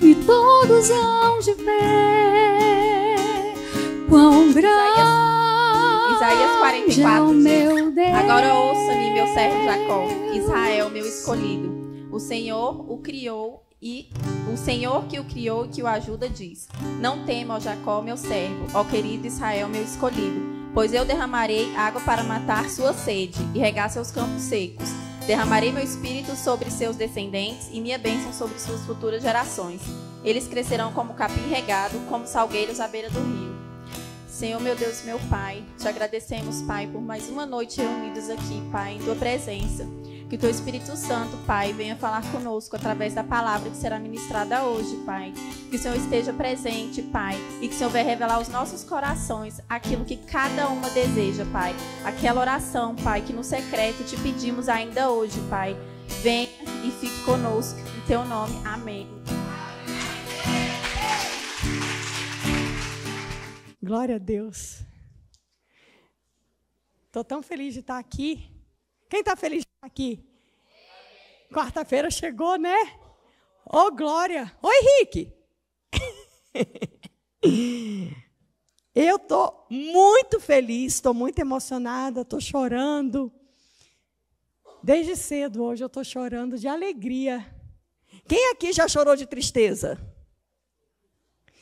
e todos hão de ver quão grande Isaías 44 é o meu Deus. Agora ouça-me, meu servo Jacó, Israel, meu escolhido. O Senhor o criou e o Senhor que o criou e que o ajuda diz: não tema, ó Jacó, meu servo, ó querido Israel, meu escolhido, pois eu derramarei água para matar sua sede e regar seus campos secos. Derramarei meu espírito sobre seus descendentes e minha bênção sobre suas futuras gerações. Eles crescerão como capim regado, como salgueiros à beira do rio. Senhor, meu Deus, meu Pai, te agradecemos, Pai, por mais uma noite reunidos aqui, Pai, em Tua presença. Que o Teu Espírito Santo, Pai, venha falar conosco através da palavra que será ministrada hoje, Pai. Que o Senhor esteja presente, Pai, e que o Senhor venha revelar aos nossos corações aquilo que cada uma deseja, Pai. Aquela oração, Pai, que no secreto te pedimos ainda hoje, Pai. Venha e fique conosco, em Teu nome. Amém. Glória a Deus. Estou tão feliz de estar aqui. Quem está feliz de estar aqui? Quarta-feira chegou, né? Ô, glória. Oi, Rick. Eu estou muito feliz, estou muito emocionada, estou chorando. Desde cedo hoje eu estou chorando de alegria. Quem aqui já chorou de tristeza?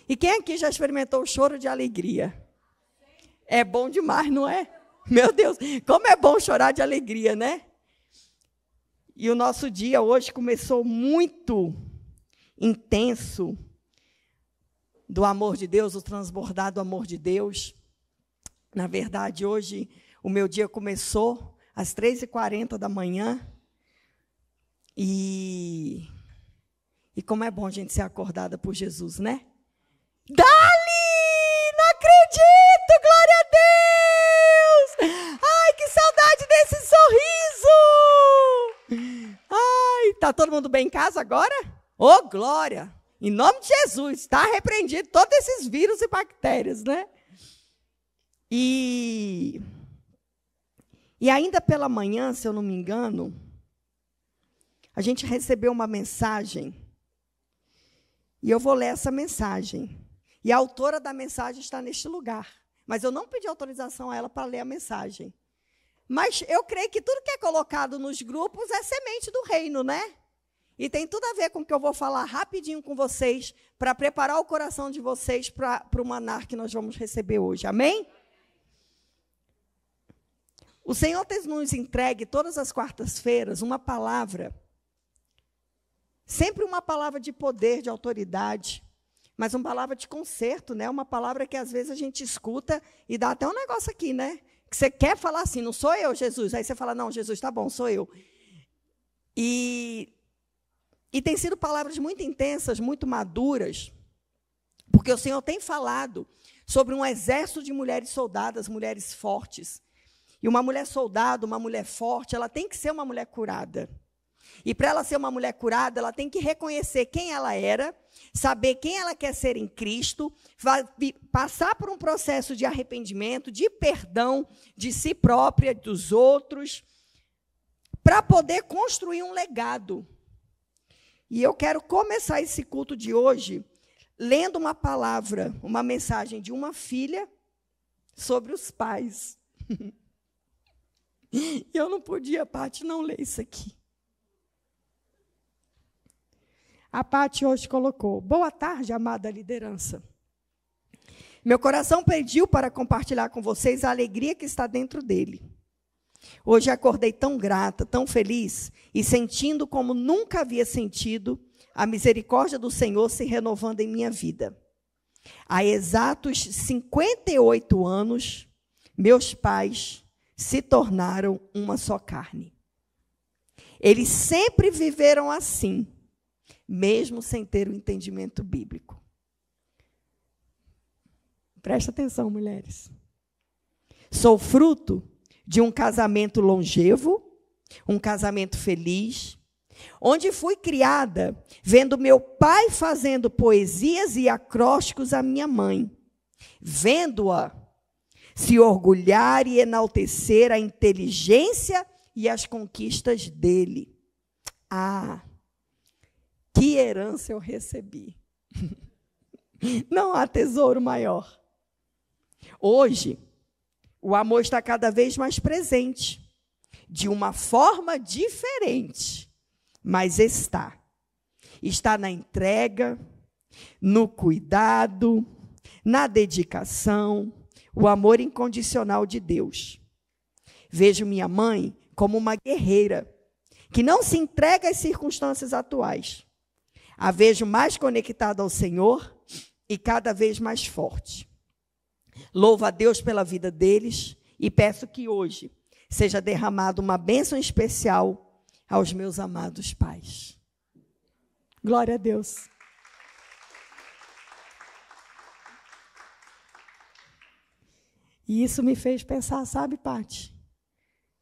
E quem aqui já experimentou o choro de alegria? É bom demais, não é? Meu Deus, como é bom chorar de alegria, né? E o nosso dia hoje começou muito intenso do amor de Deus, o transbordar do amor de Deus. Na verdade, hoje o meu dia começou às 3h40 da manhã. E como é bom a gente ser acordada por Jesus, né? Dali! Não acredito! Glória a Deus! Ai, que saudade desse sorriso! Ai, tá todo mundo bem em casa agora? Ô, glória! Em nome de Jesus, está repreendido todos esses vírus e bactérias, né? E ainda pela manhã, se eu não me engano, a gente recebeu uma mensagem. E eu vou ler essa mensagem. E a autora da mensagem está neste lugar. Mas eu não pedi autorização a ela para ler a mensagem. Mas eu creio que tudo que é colocado nos grupos é semente do reino, né? E tem tudo a ver com o que eu vou falar rapidinho com vocês, para preparar o coração de vocês para o maná que nós vamos receber hoje. Amém? O Senhor tem nos entregue todas as quartas-feiras uma palavra, sempre uma palavra de poder, de autoridade, mas uma palavra de conserto, né? Uma palavra que às vezes a gente escuta e dá até um negócio aqui, né? Que você quer falar assim, não sou eu, Jesus. Aí você fala, não, Jesus, tá bom, sou eu. E tem sido palavras muito intensas, muito maduras, porque o Senhor tem falado sobre um exército de mulheres soldadas, mulheres fortes. E uma mulher soldado, uma mulher forte, ela tem que ser uma mulher curada. E para ela ser uma mulher curada, ela tem que reconhecer quem ela era, saber quem ela quer ser em Cristo, passar por um processo de arrependimento, de perdão de si própria, dos outros, para poder construir um legado. E eu quero começar esse culto de hoje lendo uma palavra, uma mensagem de uma filha sobre os pais. E eu não podia, Paty, não ler isso aqui. A Paty hoje colocou: boa tarde, amada liderança. Meu coração pediu para compartilhar com vocês a alegria que está dentro dele. Hoje acordei tão grata, tão feliz, e sentindo como nunca havia sentido a misericórdia do Senhor se renovando em minha vida. Há exatos 58 anos, meus pais se tornaram uma só carne. Eles sempre viveram assim, mesmo sem ter o entendimento bíblico. Presta atenção, mulheres. Sou fruto de um casamento longevo, um casamento feliz, onde fui criada vendo meu pai fazendo poesias e acrósticos à minha mãe, vendo-a se orgulhar e enaltecer a inteligência e as conquistas dele. Ah, que herança eu recebi. Não há tesouro maior. Hoje, o amor está cada vez mais presente, de uma forma diferente, mas está. Está na entrega, no cuidado, na dedicação, o amor incondicional de Deus. Vejo minha mãe como uma guerreira, que não se entrega às circunstâncias atuais. A vejo mais conectada ao Senhor e cada vez mais forte. Louvo a Deus pela vida deles e peço que hoje seja derramada uma bênção especial aos meus amados pais. Glória a Deus. E isso me fez pensar, sabe, Pati,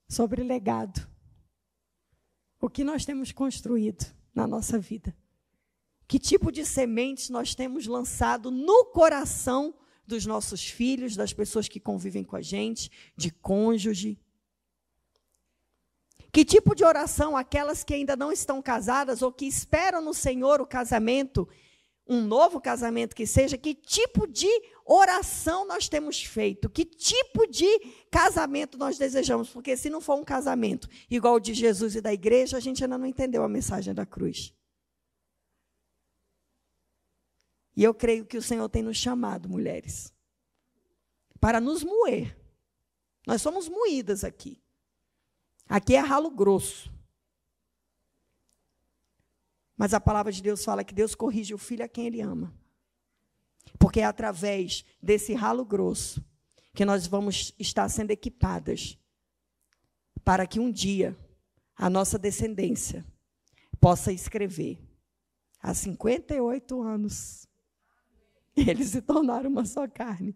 sobre legado. O que nós temos construído na nossa vida. Que tipo de sementes nós temos lançado no coração dos nossos filhos, das pessoas que convivem com a gente, de cônjuge. Que tipo de oração aquelas que ainda não estão casadas ou que esperam no Senhor o casamento, um novo casamento que seja, que tipo de oração nós temos feito? Que tipo de casamento nós desejamos? Porque se não for um casamento igual o de Jesus e da igreja, a gente ainda não entendeu a mensagem da cruz. E eu creio que o Senhor tem nos chamado, mulheres, para nos moer. Nós somos moídas aqui. Aqui é ralo grosso. Mas a palavra de Deus fala que Deus corrige o filho a quem Ele ama. Porque é através desse ralo grosso que nós vamos estar sendo equipadas para que um dia a nossa descendência possa escrever. Há 58 anos, eles se tornaram uma só carne.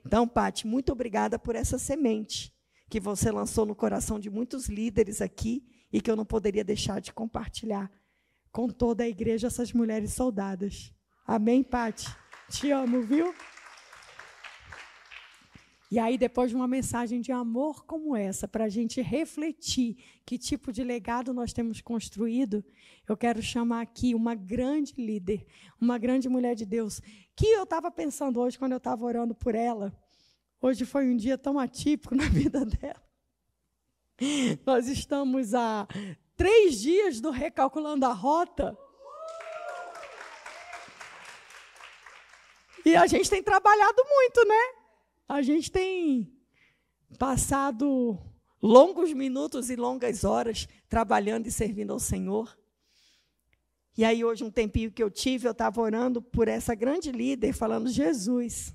Então, Pati, muito obrigada por essa semente que você lançou no coração de muitos líderes aqui e que eu não poderia deixar de compartilhar com toda a igreja, essas mulheres soldadas. Amém, Pati? Te amo, viu? E aí, depois de uma mensagem de amor como essa, para a gente refletir que tipo de legado nós temos construído, eu quero chamar aqui uma grande líder, uma grande mulher de Deus, que eu estava pensando hoje, quando eu estava orando por ela. Hoje foi um dia tão atípico na vida dela. Nós estamos há 3 dias do Recalculando a Rota. E a gente tem trabalhado muito, né? A gente tem passado longos minutos e longas horas trabalhando e servindo ao Senhor. E aí hoje, um tempinho que eu tive, eu estava orando por essa grande líder, falando, Jesus,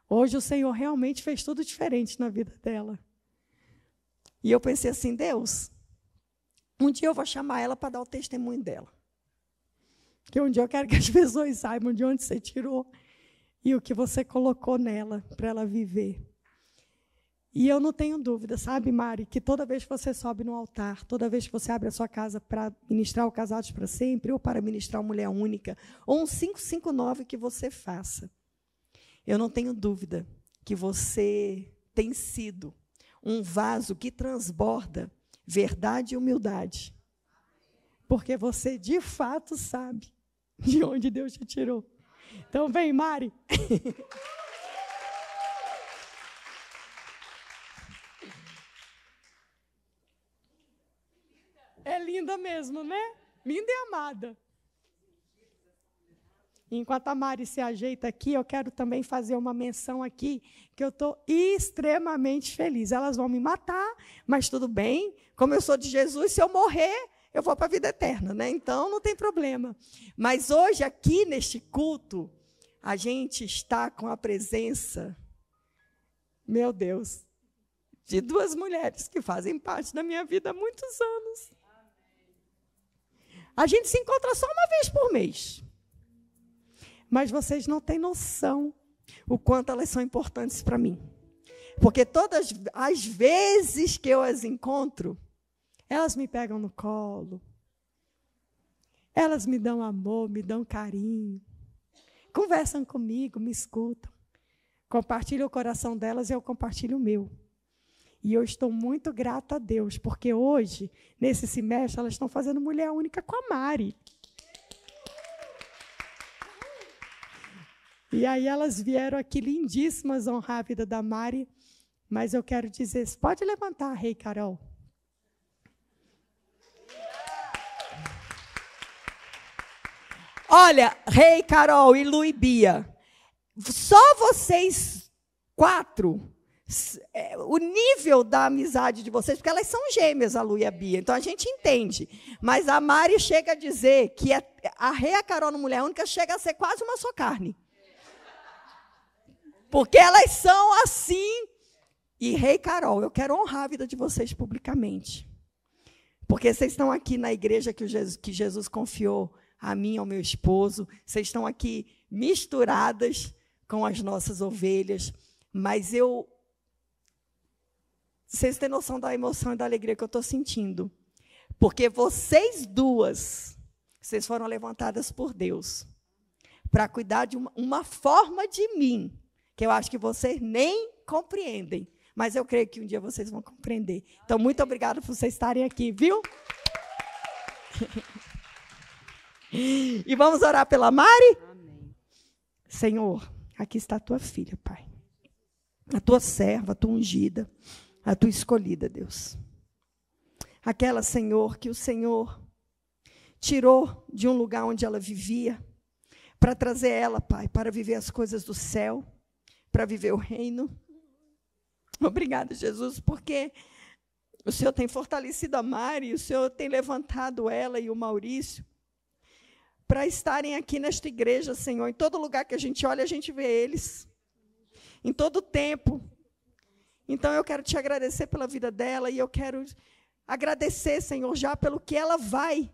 hoje o Senhor realmente fez tudo diferente na vida dela. E eu pensei assim, Deus, um dia eu vou chamar ela para dar o testemunho dela. Porque um dia eu quero que as pessoas saibam de onde você tirou e o que você colocou nela para ela viver. E eu não tenho dúvida, sabe, Mari, que toda vez que você sobe no altar, toda vez que você abre a sua casa para ministrar o Casados para Sempre, ou para ministrar o Mulher Única, ou um 559 que você faça, eu não tenho dúvida que você tem sido um vaso que transborda verdade e humildade. Porque você, de fato, sabe de onde Deus te tirou. Então, vem, Mari. É linda mesmo, né? Linda e amada. Enquanto a Mari se ajeita aqui, eu quero também fazer uma menção aqui, que eu estou extremamente feliz. Elas vão me matar, mas tudo bem. Como eu sou de Jesus, se eu morrer, eu vou para a vida eterna, né? Então, não tem problema. Mas hoje, aqui neste culto, a gente está com a presença, meu Deus, de 2 mulheres que fazem parte da minha vida há muitos anos. A gente se encontra só uma vez por mês. Mas vocês não têm noção o quanto elas são importantes para mim. Porque todas as vezes que eu as encontro, elas me pegam no colo. Elas me dão amor, me dão carinho. Conversam comigo, me escutam. Compartilham o coração delas e eu compartilho o meu. E eu estou muito grata a Deus, porque hoje, nesse semestre, elas estão fazendo Mulher Única com a Mari. E aí elas vieram aqui lindíssimas honrar a vida da Mari, mas eu quero dizer, pode levantar, Rei Carol. Olha, Rei, Carol e Lu e Bia, só vocês 4, o nível da amizade de vocês, porque elas são gêmeas, a Lu e a Bia, então a gente entende. Mas a Mari chega a dizer que a Rei e a Carol no Mulher Única chega a ser quase uma só carne. Porque elas são assim. E Rei e Carol, eu quero honrar a vida de vocês publicamente. Porque vocês estão aqui na igreja que Jesus confiou a mim e ao meu esposo. Vocês estão aqui misturadas com as nossas ovelhas. Mas vocês têm noção da emoção e da alegria que eu estou sentindo. Porque vocês duas, vocês foram levantadas por Deus para cuidar de uma forma de mim, que eu acho que vocês nem compreendem. Mas eu creio que um dia vocês vão compreender. Então, muito obrigada por vocês estarem aqui, viu? E vamos orar pela Mari? Amém. Senhor, aqui está a tua filha, Pai. A tua serva, a tua ungida, a tua escolhida, Deus. Aquela, Senhor, que o Senhor tirou de um lugar onde ela vivia, para trazer ela, Pai, para viver as coisas do céu, para viver o reino. Obrigada, Jesus, porque o Senhor tem fortalecido a Mari, o Senhor tem levantado ela e o Maurício para estarem aqui nesta igreja, Senhor. Em todo lugar que a gente olha, a gente vê eles. Em todo tempo. Então, eu quero te agradecer pela vida dela e eu quero agradecer, Senhor, já pelo que ela vai,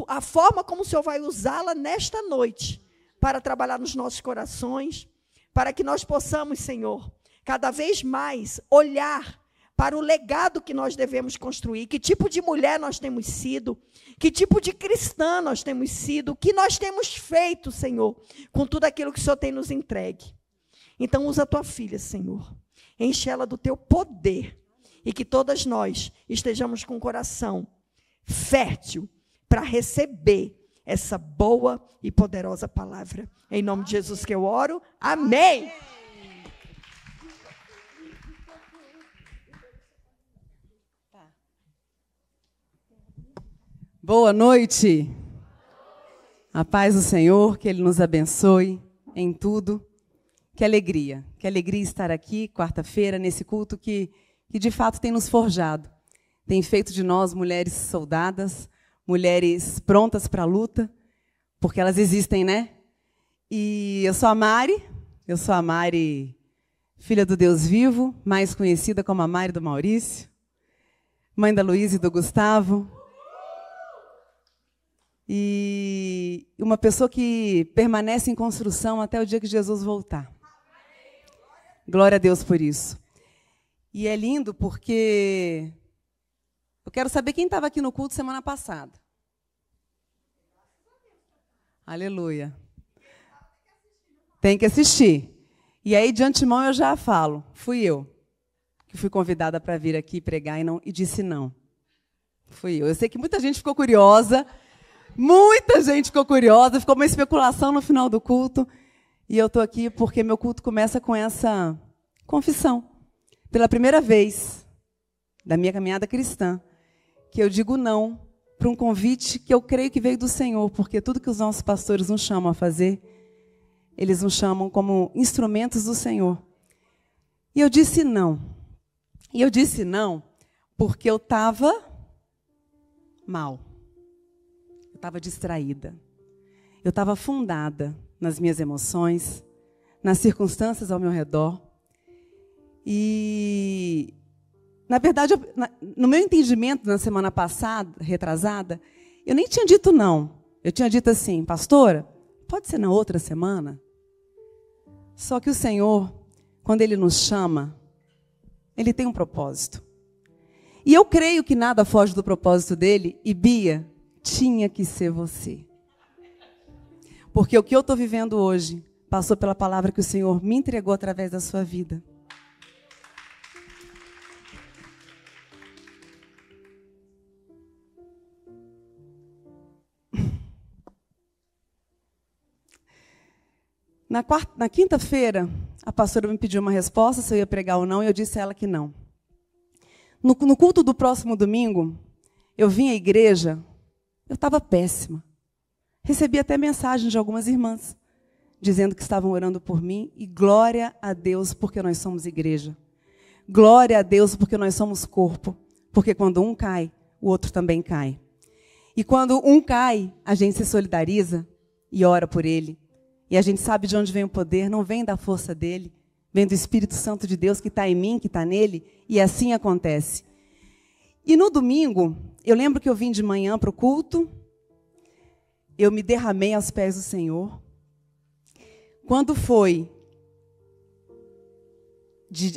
a forma como o Senhor vai usá-la nesta noite para trabalhar nos nossos corações, para que nós possamos, Senhor, cada vez mais olhar para o legado que nós devemos construir, que tipo de mulher nós temos sido, que tipo de cristã nós temos sido, o que nós temos feito, Senhor, com tudo aquilo que o Senhor tem nos entregue. Então, usa a tua filha, Senhor, enche ela do teu poder, e que todas nós estejamos com o coração fértil para receber essa boa e poderosa palavra. Em nome de Jesus que eu oro, amém. Boa noite. A paz do Senhor, que Ele nos abençoe em tudo. Que alegria estar aqui, quarta-feira, nesse culto que de fato tem nos forjado. Tem feito de nós mulheres soldadas, mulheres prontas para a luta, porque elas existem, né? E eu sou a Mari, filha do Deus vivo, mais conhecida como a Mari do Maurício, mãe da Luísa e do Gustavo. E uma pessoa que permanece em construção até o dia que Jesus voltar. Glória a Deus por isso. E é lindo porque eu quero saber quem estava aqui no culto semana passada. Aleluia. Tem que assistir. E aí, de antemão, eu já falo. Fui eu que fui convidada para vir aqui pregar e disse não. Fui eu. Eu sei que muita gente ficou curiosa. Ficou uma especulação no final do culto. E eu estou aqui porque meu culto começa com essa confissão. Pela primeira vez da minha caminhada cristã, que eu digo não para um convite que eu creio que veio do Senhor, porque tudo que os nossos pastores nos chamam a fazer, eles nos chamam como instrumentos do Senhor. E eu disse não. E eu disse não porque eu estava mal. Eu estava distraída. Eu estava afundada nas minhas emoções, nas circunstâncias ao meu redor. E, na verdade, no meu entendimento, na semana passada, retrasada, eu nem tinha dito não. Eu tinha dito assim, pastora, pode ser na outra semana? Só que o Senhor, quando Ele nos chama, Ele tem um propósito. E eu creio que nada foge do propósito dEle, e Bia, tinha que ser você. Porque o que eu estou vivendo hoje passou pela palavra que o Senhor me entregou através da sua vida. Na quinta-feira, a pastora me pediu uma resposta, se eu ia pregar ou não, e eu disse a ela que não. No culto do próximo domingo, eu vim à igreja, eu estava péssima. Recebi até mensagem de algumas irmãs, dizendo que estavam orando por mim, e glória a Deus porque nós somos igreja. Glória a Deus porque nós somos corpo, porque quando um cai, o outro também cai. E quando um cai, a gente se solidariza e ora por ele. E a gente sabe de onde vem o poder, não vem da força dele, vem do Espírito Santo de Deus que está em mim, que está nele, e assim acontece. E no domingo, eu lembro que eu vim de manhã para o culto, eu me derramei aos pés do Senhor. Quando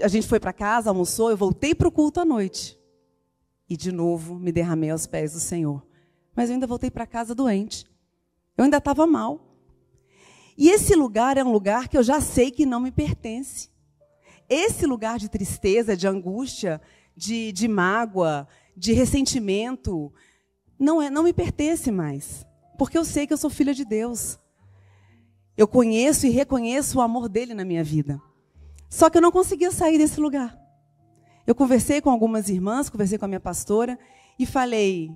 a gente foi para casa, almoçou, eu voltei para o culto à noite. E de novo me derramei aos pés do Senhor. Mas eu ainda voltei para casa doente. Eu ainda estava mal. E esse lugar é um lugar que eu já sei que não me pertence. Esse lugar de tristeza, de angústia, de mágoa, de ressentimento, não me pertence mais. Porque eu sei que eu sou filha de Deus. Eu conheço e reconheço o amor dele na minha vida. Só que eu não conseguia sair desse lugar. Eu conversei com algumas irmãs, conversei com a minha pastora e falei,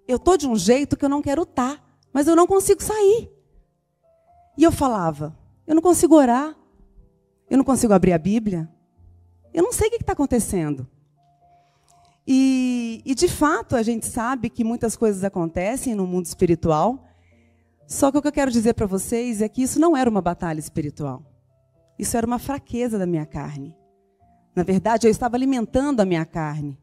eu estou de um jeito que eu não quero estar, mas eu não consigo sair. E eu falava, eu não consigo orar, eu não consigo abrir a Bíblia, eu não sei o que está acontecendo. E de fato a gente sabe que muitas coisas acontecem no mundo espiritual, só que o que eu quero dizer para vocês é que isso não era uma batalha espiritual. Isso era uma fraqueza da minha carne. Na verdade, eu estava alimentando a minha carne.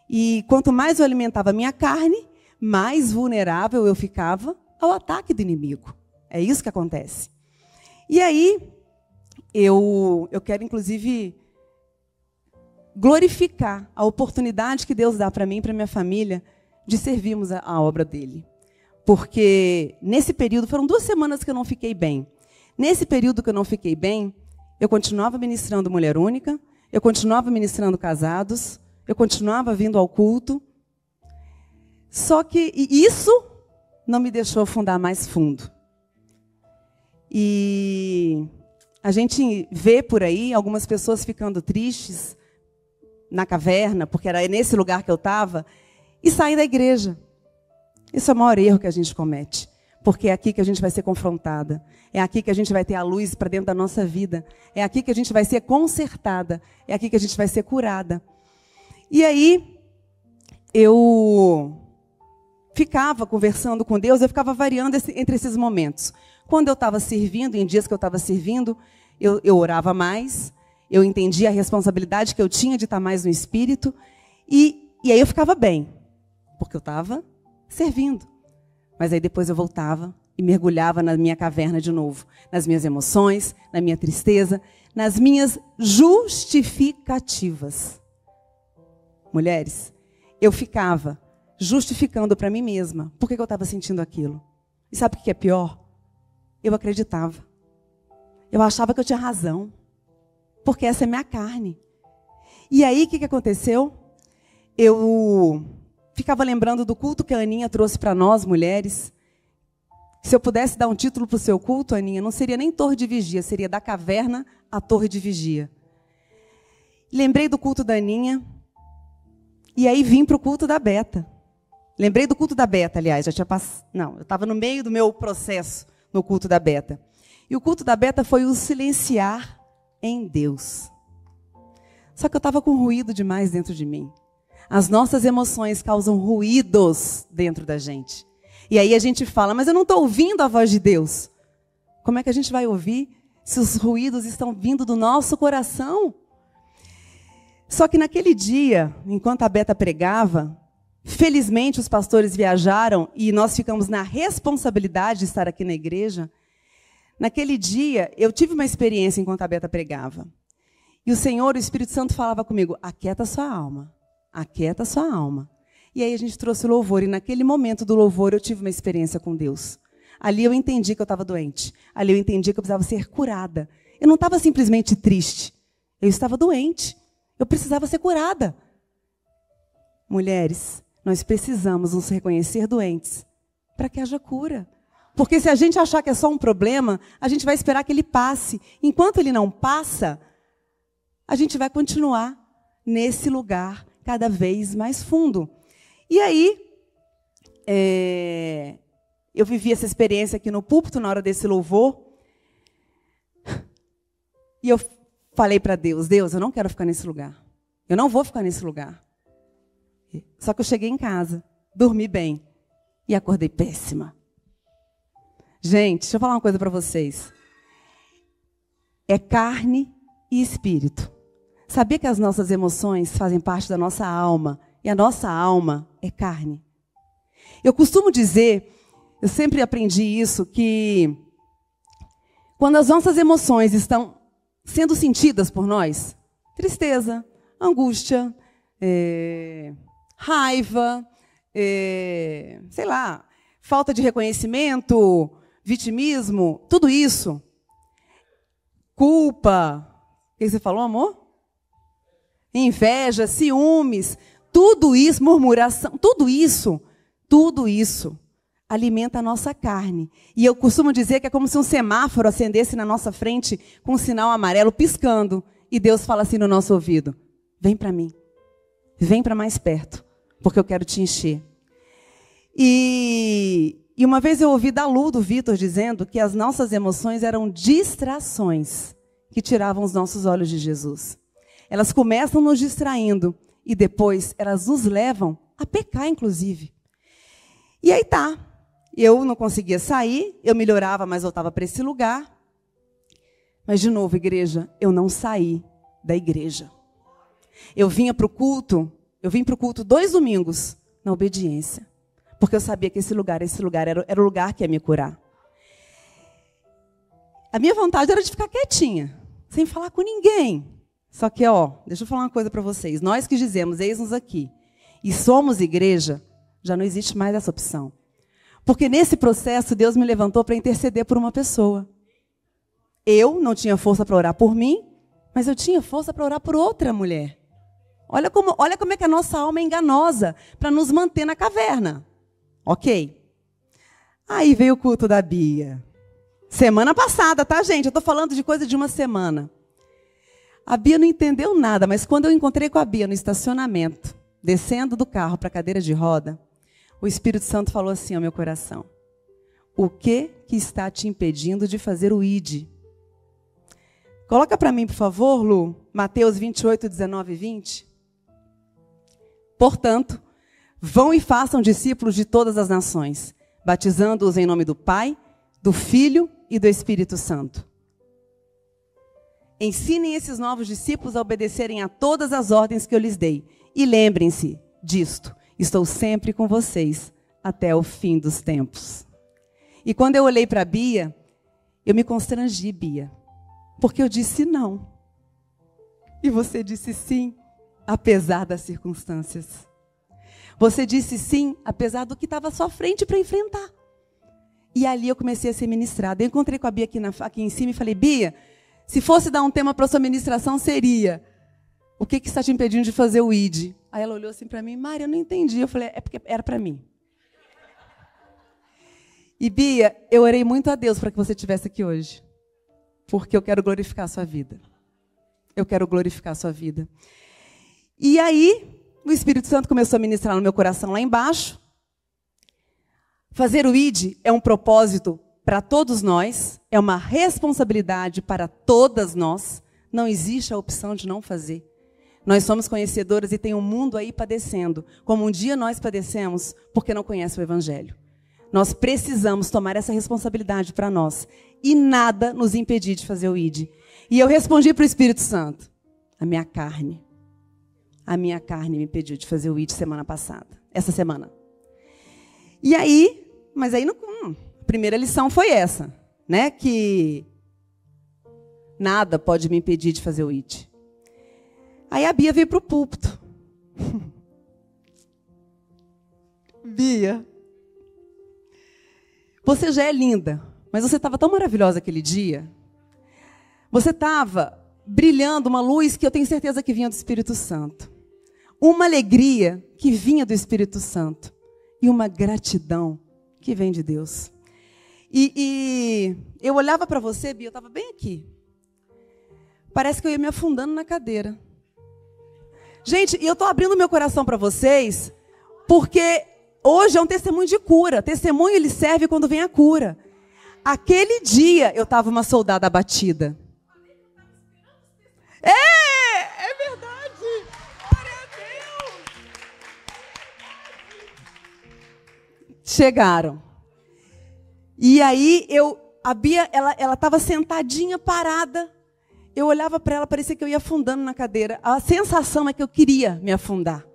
E quanto mais eu alimentava a minha carne, mais vulnerável eu ficava ao ataque do inimigo. É isso que acontece. E aí, eu quero, inclusive, glorificar a oportunidade que Deus dá para mim e para minha família de servirmos a obra dele. Porque nesse período, foram 2 semanas que eu não fiquei bem. Nesse período que eu não fiquei bem, eu continuava ministrando mulher única, eu continuava ministrando casados, eu continuava vindo ao culto. Só que isso não me deixou afundar mais fundo. E a gente vê por aí algumas pessoas ficando tristes na caverna, porque era nesse lugar que eu estava, e saem da igreja. Esse é o maior erro que a gente comete. Porque é aqui que a gente vai ser confrontada. É aqui que a gente vai ter a luz para dentro da nossa vida. É aqui que a gente vai ser consertada. É aqui que a gente vai ser curada. E aí, eu ficava conversando com Deus, eu ficava variando entre esses momentos. Quando eu estava servindo, em dias que eu estava servindo, eu orava mais, eu entendia a responsabilidade que eu tinha de estar mais no Espírito, e aí eu ficava bem, porque eu estava servindo. Mas aí depois eu voltava e mergulhava na minha caverna de novo, nas minhas emoções, na minha tristeza, nas minhas justificativas. Mulheres, eu ficava justificando para mim mesma por que eu estava sentindo aquilo. E sabe o que é pior? Eu acreditava. Eu achava que eu tinha razão, porque essa é minha carne. E aí, o que aconteceu? Eu ficava lembrando do culto que a Aninha trouxe para nós, mulheres. Se eu pudesse dar um título para o seu culto, Aninha, não seria nem Torre de Vigia, seria da caverna à Torre de Vigia. Lembrei do culto da Aninha, e aí vim para o culto da Beta. Lembrei do culto da Beta, aliás, já tinha passado. Não, eu estava no meio do meu processo no culto da Beta. E o culto da Beta foi o silenciar em Deus. Só que eu estava com ruído demais dentro de mim. As nossas emoções causam ruídos dentro da gente. E aí a gente fala, mas eu não estou ouvindo a voz de Deus. Como é que a gente vai ouvir se os ruídos estão vindo do nosso coração? Só que naquele dia, enquanto a Beta pregava, felizmente os pastores viajaram e nós ficamos na responsabilidade de estar aqui na igreja. Naquele dia, eu tive uma experiência enquanto a Beta pregava. E o Senhor, o Espírito Santo, falava comigo, aquieta sua alma, aquieta sua alma. E aí a gente trouxe o louvor, e naquele momento do louvor eu tive uma experiência com Deus. Ali eu entendi que eu estava doente. Ali eu entendi que eu precisava ser curada. Eu não estava simplesmente triste. Eu estava doente. Eu precisava ser curada. Mulheres, nós precisamos nos reconhecer doentes para que haja cura. Porque se a gente achar que é só um problema, a gente vai esperar que ele passe. Enquanto ele não passa, a gente vai continuar nesse lugar cada vez mais fundo. E aí, eu vivi essa experiência aqui no púlpito, na hora desse louvor. E eu falei para Deus, Deus, eu não quero ficar nesse lugar. Eu não vou ficar nesse lugar. Só que eu cheguei em casa, dormi bem e acordei péssima. Gente, deixa eu falar uma coisa para vocês. É carne e espírito. Sabia que as nossas emoções fazem parte da nossa alma e a nossa alma é carne? Eu costumo dizer, eu sempre aprendi isso, que quando as nossas emoções estão sendo sentidas por nós, tristeza, angústia, raiva, sei lá, falta de reconhecimento, vitimismo, tudo isso, culpa, o que você falou, amor? Inveja, ciúmes, tudo isso, murmuração, tudo isso alimenta a nossa carne. E eu costumo dizer que é como se um semáforo acendesse na nossa frente com um sinal amarelo piscando. E Deus fala assim no nosso ouvido, vem para mim, vem para mais perto, porque eu quero te encher. E uma vez eu ouvi da Lu, do Vitor, dizendo que as nossas emoções eram distrações que tiravam os nossos olhos de Jesus. Elas começam nos distraindo e depois elas nos levam a pecar, inclusive. E aí tá, eu não conseguia sair, eu melhorava, mas voltava para esse lugar. Mas, de novo, igreja, eu não saí da igreja. Eu vim para o culto 2 domingos na obediência. Porque eu sabia que esse lugar era o lugar que ia me curar. A minha vontade era de ficar quietinha, sem falar com ninguém. Só que, deixa eu falar uma coisa para vocês. Nós que dizemos, eis-nos aqui, e somos igreja, já não existe mais essa opção. Porque nesse processo, Deus me levantou para interceder por uma pessoa. Eu não tinha força para orar por mim, mas eu tinha força para orar por outra mulher. Olha como é que a nossa alma é enganosa para nos manter na caverna. Ok? Aí veio o culto da Bia. Semana passada, tá, gente? Eu estou falando de coisa de uma semana. A Bia não entendeu nada, mas quando eu encontrei com a Bia no estacionamento, descendo do carro para a cadeira de roda, o Espírito Santo falou assim ao meu coração: o que está te impedindo de fazer o ID? Coloca para mim, por favor, Lu, Mateus 28, 19 e 20. Portanto, vão e façam discípulos de todas as nações, batizando-os em nome do Pai, do Filho e do Espírito Santo. Ensinem esses novos discípulos a obedecerem a todas as ordens que eu lhes dei. E lembrem-se disto, estou sempre com vocês até o fim dos tempos. E quando eu olhei para a Bia, eu me constrangi, Bia, porque eu disse não. E você disse sim, apesar das circunstâncias. Você disse sim, apesar do que estava à sua frente para enfrentar. E ali eu comecei a ser ministrada. Eu encontrei com a Bia aqui em cima e falei: Bia, se fosse dar um tema para a sua ministração, seria: o que está te impedindo de fazer o ID? Aí ela olhou assim para mim: Mari, eu não entendi. Eu falei: é porque era para mim. E Bia, eu orei muito a Deus para que você estivesse aqui hoje. Porque eu quero glorificar a sua vida. Eu quero glorificar a sua vida. E aí, o Espírito Santo começou a ministrar no meu coração lá embaixo. Fazer o ID é um propósito para todos nós, é uma responsabilidade para todas nós. Não existe a opção de não fazer. Nós somos conhecedoras e tem um mundo aí padecendo, como um dia nós padecemos porque não conhece o Evangelho. Nós precisamos tomar essa responsabilidade para nós e nada nos impedir de fazer o ID. E eu respondi para o Espírito Santo: a minha carne me impediu de fazer o ID essa semana. E aí, mas aí a primeira lição foi essa, né? Que nada pode me impedir de fazer o ID. Aí a Bia veio para o púlpito. Bia, você já é linda, mas você estava tão maravilhosa aquele dia. Você estava brilhando uma luz que eu tenho certeza que vinha do Espírito Santo. Uma alegria que vinha do Espírito Santo. E uma gratidão que vem de Deus. E eu olhava para você, Bia, eu estava bem aqui. Parece que eu ia me afundando na cadeira. Gente, e eu estou abrindo meu coração para vocês, porque hoje é um testemunho de cura. Testemunho, ele serve quando vem a cura. Aquele dia, eu estava uma soldada abatida. É verdade. Glória a Deus. Chegaram. E aí, a Bia, ela estava sentadinha, parada. Eu olhava para ela, parecia que eu ia afundando na cadeira. A sensação é que eu queria me afundar.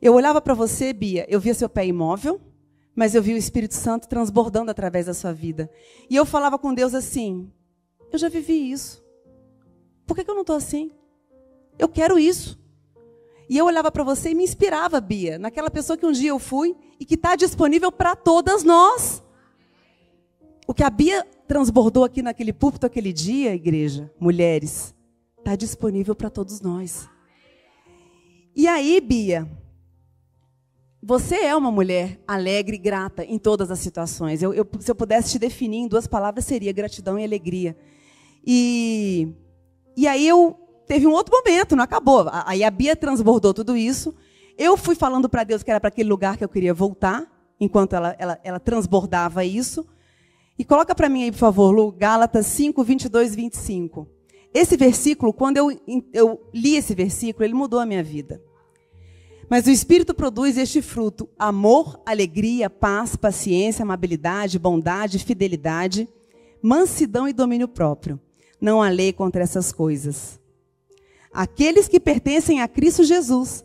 Eu olhava para você, Bia, eu via seu pé imóvel, mas eu via o Espírito Santo transbordando através da sua vida. E eu falava com Deus assim, eu já vivi isso. Por que eu não estou assim? Eu quero isso. E eu olhava para você e me inspirava, Bia, naquela pessoa que um dia eu fui e que está disponível para todas nós. O que a Bia transbordou aqui naquele púlpito aquele dia, igreja, mulheres, está disponível para todos nós. E aí, Bia, você é uma mulher alegre e grata em todas as situações. Se eu pudesse te definir em 2 palavras, seria gratidão e alegria. E aí teve um outro momento, não acabou. Aí a Bia transbordou tudo isso. Eu fui falando para Deus que era para aquele lugar que eu queria voltar, enquanto ela transbordava isso. E coloca para mim aí, por favor, Lu, Gálatas 5, 22 e 25. Esse versículo, quando eu li esse versículo, ele mudou a minha vida. Mas o Espírito produz este fruto: amor, alegria, paz, paciência, amabilidade, bondade, fidelidade, mansidão e domínio próprio. Não há lei contra essas coisas. Aqueles que pertencem a Cristo Jesus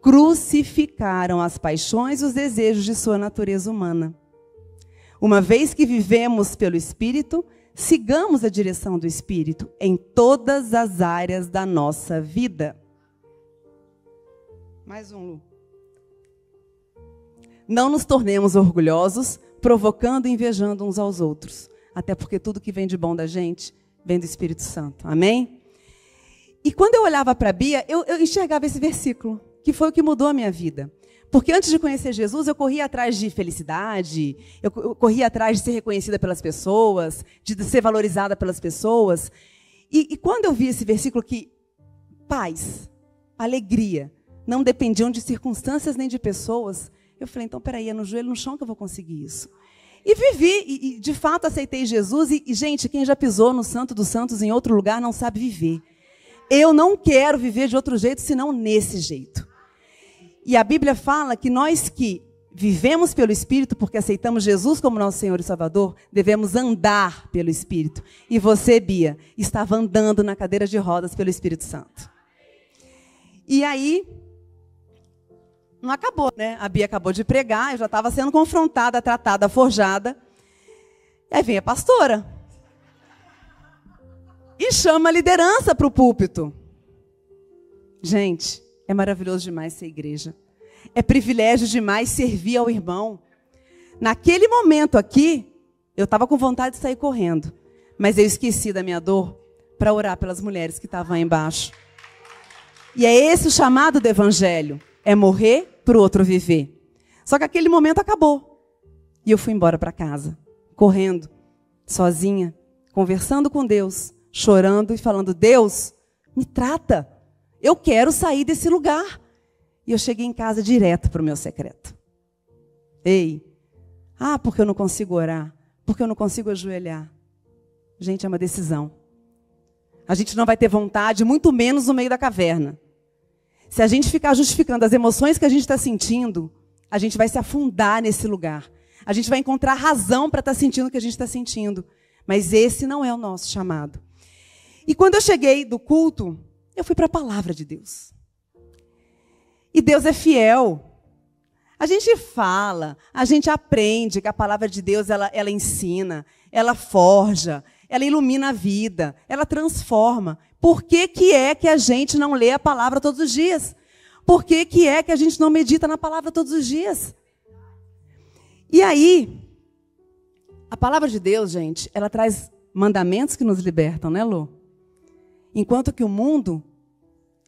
crucificaram as paixões e os desejos de sua natureza humana. Uma vez que vivemos pelo Espírito, sigamos a direção do Espírito em todas as áreas da nossa vida. Mais um, Lu. Não nos tornemos orgulhosos, provocando e invejando uns aos outros. Até porque tudo que vem de bom da gente, vem do Espírito Santo. Amém? E quando eu olhava para a Bia, eu enxergava esse versículo, que foi o que mudou a minha vida. Porque antes de conhecer Jesus, eu corria atrás de felicidade, eu corria atrás de ser reconhecida pelas pessoas, de ser valorizada pelas pessoas. E quando eu vi esse versículo que paz, alegria, não dependiam de circunstâncias nem de pessoas, eu falei, então, peraí, é no joelho, no chão que eu vou conseguir isso. E vivi, e de fato aceitei Jesus, e gente, quem já pisou no Santo dos Santos em outro lugar não sabe viver. Eu não quero viver de outro jeito, senão nesse jeito. E a Bíblia fala que nós que vivemos pelo Espírito, porque aceitamos Jesus como nosso Senhor e Salvador, devemos andar pelo Espírito. E você, Bia, estava andando na cadeira de rodas pelo Espírito Santo. E aí, não acabou, né? A Bia acabou de pregar, eu já estava sendo confrontada, tratada, forjada. E aí vem a pastora. E chama a liderança para o púlpito. Gente, é maravilhoso demais ser igreja. É privilégio demais servir ao irmão. Naquele momento aqui, eu estava com vontade de sair correndo. Mas eu esqueci da minha dor para orar pelas mulheres que estavam aí embaixo. E é esse o chamado do evangelho. É morrer para o outro viver. Só que aquele momento acabou. E eu fui embora para casa. Correndo, sozinha, conversando com Deus, chorando e falando, Deus, me trata. Eu quero sair desse lugar. E eu cheguei em casa direto para o meu secreto. Ei, porque eu não consigo orar, porque eu não consigo ajoelhar. Gente, é uma decisão. A gente não vai ter vontade, muito menos no meio da caverna. Se a gente ficar justificando as emoções que a gente está sentindo, a gente vai se afundar nesse lugar. A gente vai encontrar razão para estar sentindo o que a gente está sentindo. Mas esse não é o nosso chamado. E quando eu cheguei do culto, eu fui para a palavra de Deus. E Deus é fiel. A gente fala, a gente aprende que a palavra de Deus, ela ensina, ela forja, ela ilumina a vida, ela transforma. Por que é que a gente não lê a palavra todos os dias? Por que é que a gente não medita na palavra todos os dias? E aí, a palavra de Deus, gente, ela traz mandamentos que nos libertam, né, Lu? Enquanto que o mundo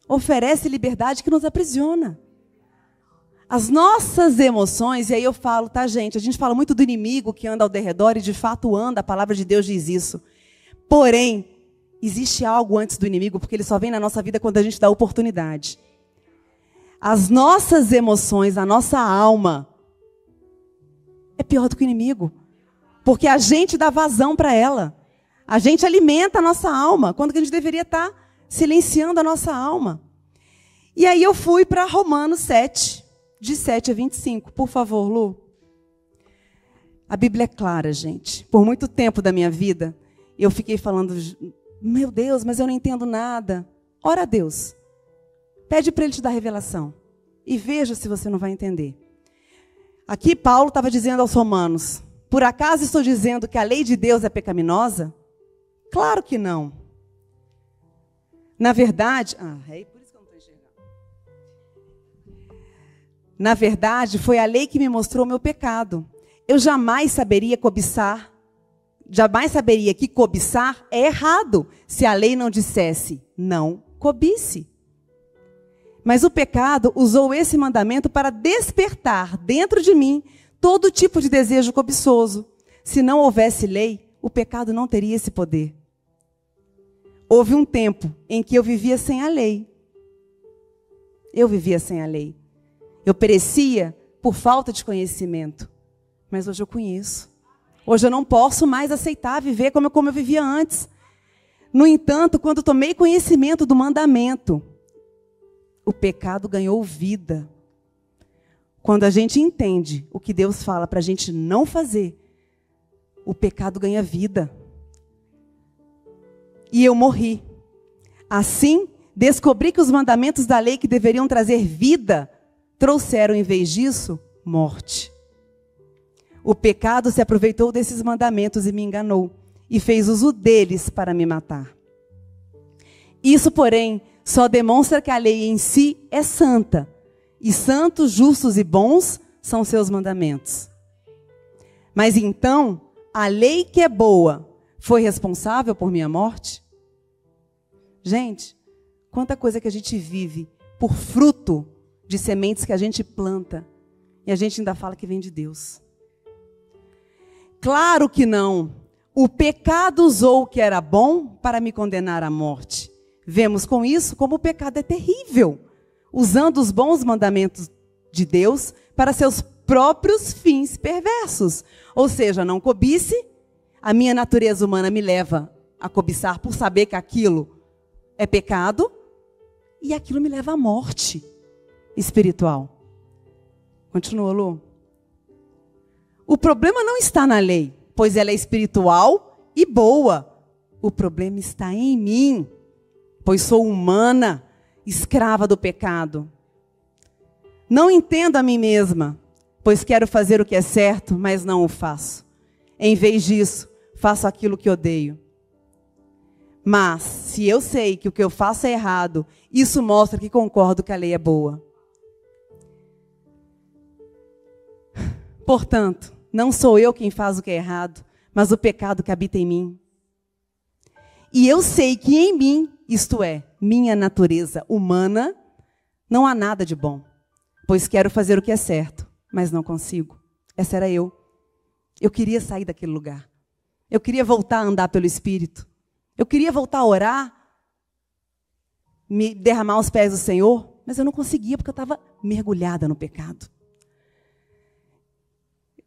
oferece liberdade que nos aprisiona. As nossas emoções, e aí eu falo, tá, gente? A gente fala muito do inimigo que anda ao derredor, e de fato anda, a palavra de Deus diz isso. Porém, existe algo antes do inimigo, porque ele só vem na nossa vida quando a gente dá oportunidade. As nossas emoções, a nossa alma, é pior do que o inimigo. Porque a gente dá vazão para ela. A gente alimenta a nossa alma, quando que a gente deveria estar silenciando a nossa alma. E aí eu fui para Romanos 7, de 7 a 25. Por favor, Lu. A Bíblia é clara, gente. Por muito tempo da minha vida, eu fiquei falando, meu Deus, mas eu não entendo nada. Ora a Deus. Pede para Ele te dar revelação. E veja se você não vai entender. Aqui Paulo estava dizendo aos romanos, por acaso estou dizendo que a lei de Deus é pecaminosa? Claro que não. Na verdade, por isso que eu não estou enxergando. Na verdade, foi a lei que me mostrou o meu pecado. Eu jamais saberia que cobiçar é errado, se a lei não dissesse, não cobice. Mas o pecado usou esse mandamento para despertar dentro de mim todo tipo de desejo cobiçoso. Se não houvesse lei, o pecado não teria esse poder. Houve um tempo em que eu vivia sem a lei. Eu vivia sem a lei. Eu perecia por falta de conhecimento. Mas hoje eu conheço. Hoje eu não posso mais aceitar viver como eu vivia antes. No entanto, quando tomei conhecimento do mandamento, o pecado ganhou vida. Quando a gente entende o que Deus fala para a gente não fazer, o pecado ganha vida. E eu morri. Assim, descobri que os mandamentos da lei que deveriam trazer vida, trouxeram em vez disso, morte. O pecado se aproveitou desses mandamentos e me enganou, e fez uso deles para me matar. Isso, porém, só demonstra que a lei em si é santa. E santos, justos e bons são seus mandamentos. Mas então, a lei que é boa foi responsável por minha morte? Gente, quanta coisa que a gente vive por fruto de sementes que a gente planta e a gente ainda fala que vem de Deus. Claro que não. O pecado usou o que era bom para me condenar à morte. Vemos com isso como o pecado é terrível, usando os bons mandamentos de Deus para seus próprios fins perversos. Ou seja, não cobice, a minha natureza humana me leva a cobiçar por saber que aquilo é pecado, e aquilo me leva à morte espiritual. Continua, Lu. O problema não está na lei, pois ela é espiritual e boa. O problema está em mim, pois sou humana, escrava do pecado. Não entendo a mim mesma, pois quero fazer o que é certo, mas não o faço. Em vez disso, faço aquilo que odeio. Mas, se eu sei que o que eu faço é errado, isso mostra que concordo que a lei é boa. Portanto, não sou eu quem faz o que é errado, mas o pecado que habita em mim. E eu sei que em mim, isto é, minha natureza humana, não há nada de bom, pois quero fazer o que é certo, mas não consigo. Essa era eu. Eu queria sair daquele lugar. Eu queria voltar a andar pelo Espírito. Eu queria voltar a orar, me derramar aos pés do Senhor, mas eu não conseguia porque eu estava mergulhada no pecado.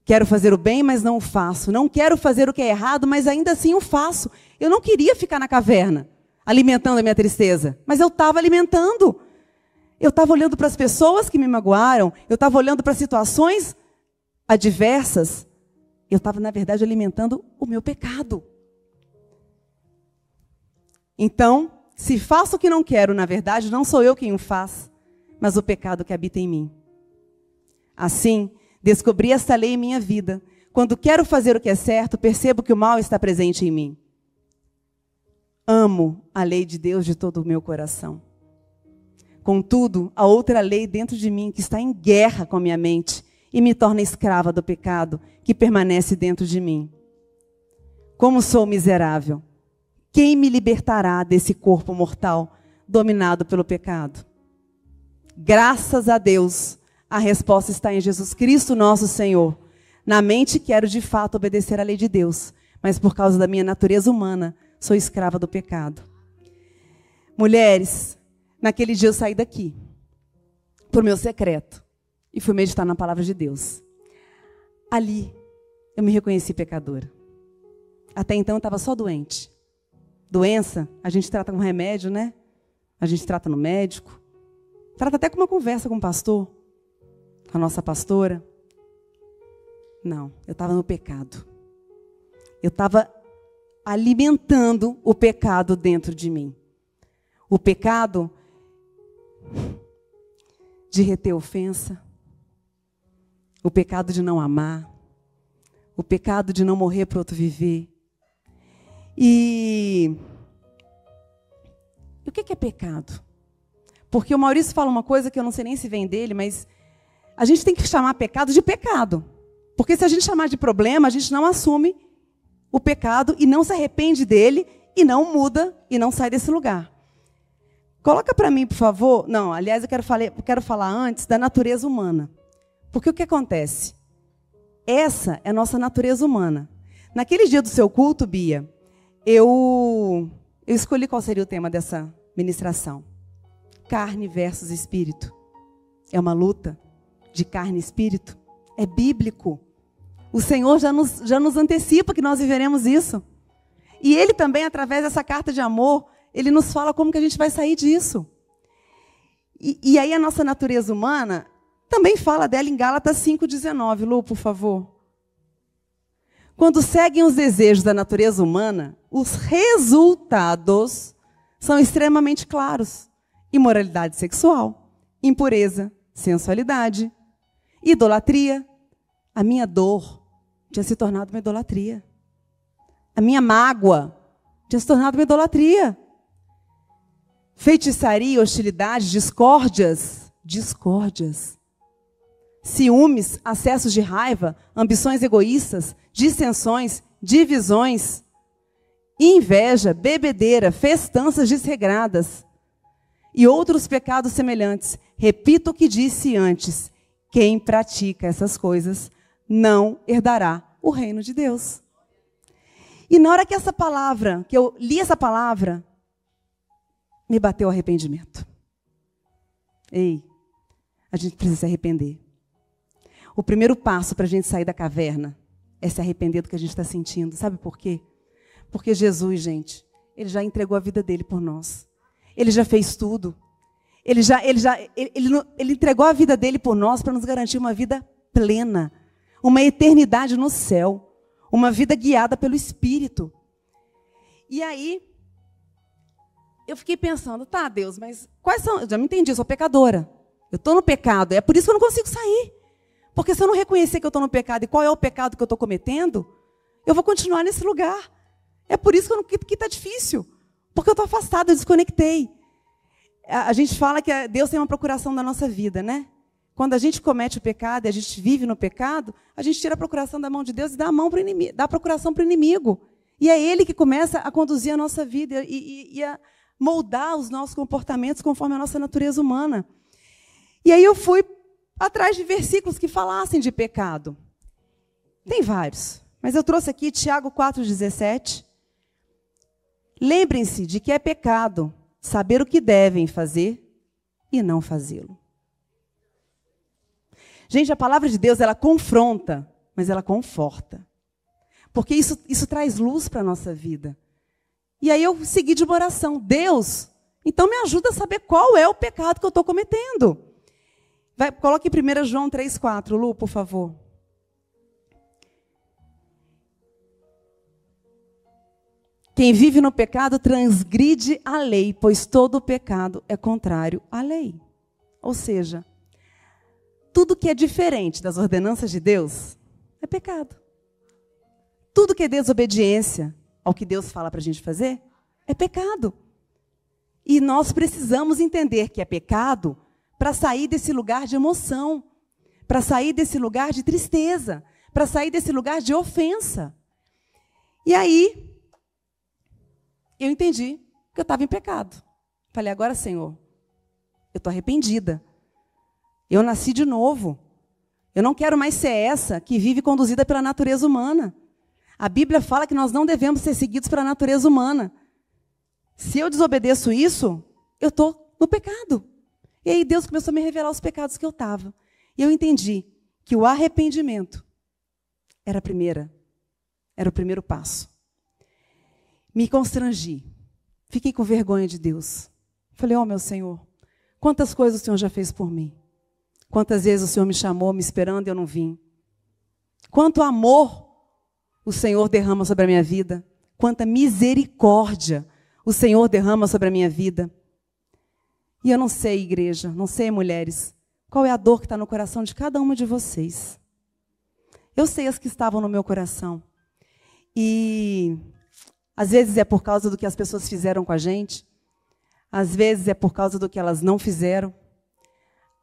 Quero fazer o bem, mas não o faço. Não quero fazer o que é errado, mas ainda assim o faço. Eu não queria ficar na caverna, alimentando a minha tristeza, mas eu estava alimentando. Eu estava olhando para as pessoas que me magoaram, eu estava olhando para situações adversas. Eu estava, na verdade, alimentando o meu pecado. Então, se faço o que não quero, na verdade, não sou eu quem o faz, mas o pecado que habita em mim. Assim, descobri esta lei em minha vida. Quando quero fazer o que é certo, percebo que o mal está presente em mim. Amo a lei de Deus de todo o meu coração. Contudo, há outra lei dentro de mim que está em guerra com a minha mente e me torna escrava do pecado que permanece dentro de mim. Como sou miserável! Quem me libertará desse corpo mortal dominado pelo pecado? Graças a Deus, A resposta está em Jesus Cristo, nosso Senhor. Na mente quero de fato obedecer à lei de Deus, mas por causa da minha natureza humana, sou escrava do pecado. Mulheres, naquele dia eu saí daqui, para o meu secreto, e fui meditar na palavra de Deus. Ali, eu me reconheci pecadora. Até então eu estava só doente. Doença, a gente trata com remédio, né? A gente trata no médico. Trata até com uma conversa com o pastor, com a nossa pastora. Não, eu estava no pecado. Eu estava alimentando o pecado dentro de mim. O pecado de reter ofensa. O pecado de não amar. O pecado de não morrer para o outro viver. E o que é pecado? Porque o Maurício fala uma coisa que eu não sei nem se vem dele, mas a gente tem que chamar pecado de pecado. Porque se a gente chamar de problema, a gente não assume o pecado e não se arrepende dele e não muda e não sai desse lugar. Coloca para mim, por favor. Não, aliás, eu quero falar antes da natureza humana. Porque o que acontece? Essa é a nossa natureza humana. Naquele dia do seu culto, Bia, eu escolhi qual seria o tema dessa ministração. Carne versus espírito. É uma luta de carne e espírito. É bíblico. O Senhor já nos antecipa que nós viveremos isso. E Ele também, através dessa carta de amor, Ele nos fala como que a gente vai sair disso. E aí a nossa natureza humana também fala dela em Gálatas 5,19. Lu, por favor. Quando seguem os desejos da natureza humana, os resultados são extremamente claros. Imoralidade sexual, impureza, sensualidade, idolatria. A minha dor tinha se tornado uma idolatria. A minha mágoa tinha se tornado uma idolatria. Feitiçaria, hostilidade, discórdias. Ciúmes, acessos de raiva, ambições egoístas, dissensões, divisões, inveja, bebedeira, festanças desregradas e outros pecados semelhantes. Repito o que disse antes: quem pratica essas coisas não herdará o reino de Deus. E na hora que eu li essa palavra, me bateu arrependimento. Ei, a gente precisa se arrepender. O primeiro passo para a gente sair da caverna é se arrepender do que a gente está sentindo. Sabe por quê? Porque Jesus, gente, Ele já entregou a vida dele por nós. Ele já fez tudo. Ele entregou a vida dele por nós para nos garantir uma vida plena, uma eternidade no céu, uma vida guiada pelo Espírito. E aí, eu fiquei pensando, tá, Deus, mas quais são... Eu já me entendi, eu sou pecadora. Eu estou no pecado, é por isso que eu não consigo sair. Porque se eu não reconhecer que eu estou no pecado e qual é o pecado que eu estou cometendo, eu vou continuar nesse lugar. É por isso que está difícil. Porque eu estou afastada, eu desconectei. A gente fala que Deus tem uma procuração da nossa vida, né? Quando a gente comete o pecado e a gente vive no pecado, a gente tira a procuração da mão de Deus e dá a procuração para o inimigo. E é Ele que começa a conduzir a nossa vida e a moldar os nossos comportamentos conforme a nossa natureza humana. E aí eu fui atrás de versículos que falassem de pecado. Tem vários, mas eu trouxe aqui Tiago 4,17. Lembrem-se de que é pecado saber o que devem fazer e não fazê-lo. Gente, a palavra de Deus, ela confronta, mas ela conforta. Porque isso traz luz para a nossa vida. E aí eu segui de uma oração. Deus, então me ajuda a saber qual é o pecado que eu estou cometendo. Coloque 1 João 3,4, Lu, por favor. Quem vive no pecado transgride a lei, pois todo pecado é contrário à lei. Ou seja, tudo que é diferente das ordenanças de Deus é pecado. Tudo que é desobediência ao que Deus fala para a gente fazer é pecado. E nós precisamos entender que é pecado para sair desse lugar de emoção, para sair desse lugar de tristeza, para sair desse lugar de ofensa. E aí, eu entendi que eu estava em pecado. Falei, agora, Senhor, eu estou arrependida. Eu nasci de novo. Eu não quero mais ser essa que vive conduzida pela natureza humana. A Bíblia fala que nós não devemos ser seguidos pela natureza humana. Se eu desobedeço isso, eu estou no pecado. E aí Deus começou a me revelar os pecados que eu estava. E eu entendi que o arrependimento era o primeiro passo. Me constrangi. Fiquei com vergonha de Deus. Falei, meu Senhor, quantas coisas o Senhor já fez por mim? Quantas vezes o Senhor me chamou, me esperando e eu não vim? Quanto amor o Senhor derrama sobre a minha vida? Quanta misericórdia o Senhor derrama sobre a minha vida? E eu não sei, igreja, não sei, mulheres, qual é a dor que está no coração de cada uma de vocês. Eu sei as que estavam no meu coração. E às vezes é por causa do que as pessoas fizeram com a gente. Às vezes é por causa do que elas não fizeram.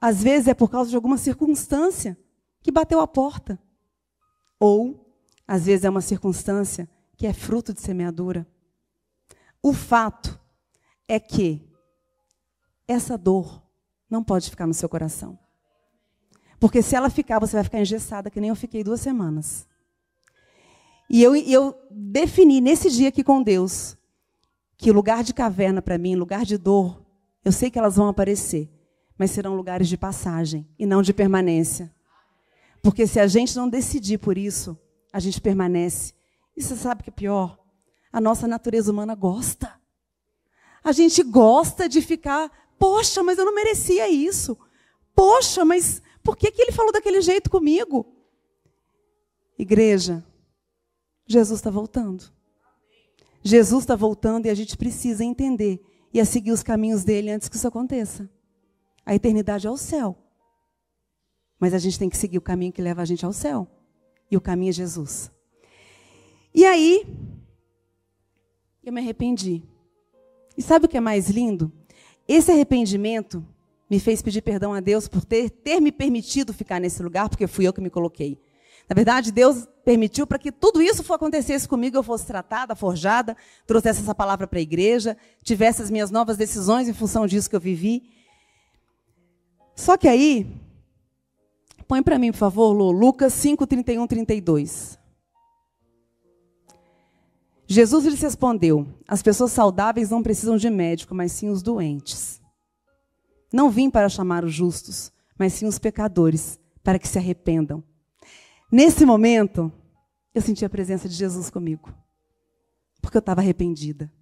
Às vezes é por causa de alguma circunstância que bateu a porta. Ou, às vezes, é uma circunstância que é fruto de semeadura. O fato é que essa dor não pode ficar no seu coração. Porque se ela ficar, você vai ficar engessada, que nem eu fiquei 2 semanas. E eu defini nesse dia aqui com Deus que o lugar de caverna para mim, lugar de dor, eu sei que elas vão aparecer, mas serão lugares de passagem e não de permanência. Porque se a gente não decidir por isso, a gente permanece. E você sabe o que é pior? A nossa natureza humana gosta. A gente gosta de ficar, poxa, mas eu não merecia isso. Poxa, mas por que ele falou daquele jeito comigo? Igreja, Jesus está voltando. Jesus está voltando e a gente precisa entender e a seguir os caminhos dele antes que isso aconteça. A eternidade é o céu. Mas a gente tem que seguir o caminho que leva a gente ao céu. E o caminho é Jesus. E aí, eu me arrependi. E sabe o que é mais lindo? Esse arrependimento me fez pedir perdão a Deus por ter me permitido ficar nesse lugar, porque fui eu que me coloquei. Na verdade, Deus permitiu para que tudo isso acontecesse comigo, eu fosse tratada, forjada, trouxesse essa palavra para a igreja, tivesse as minhas novas decisões em função disso que eu vivi. Só que aí, põe para mim, por favor, Lu, Lucas 5, 31, 32. Jesus lhes respondeu, as pessoas saudáveis não precisam de médico, mas sim os doentes. Não vim para chamar os justos, mas sim os pecadores, para que se arrependam. Nesse momento, eu senti a presença de Jesus comigo, porque eu estava arrependida.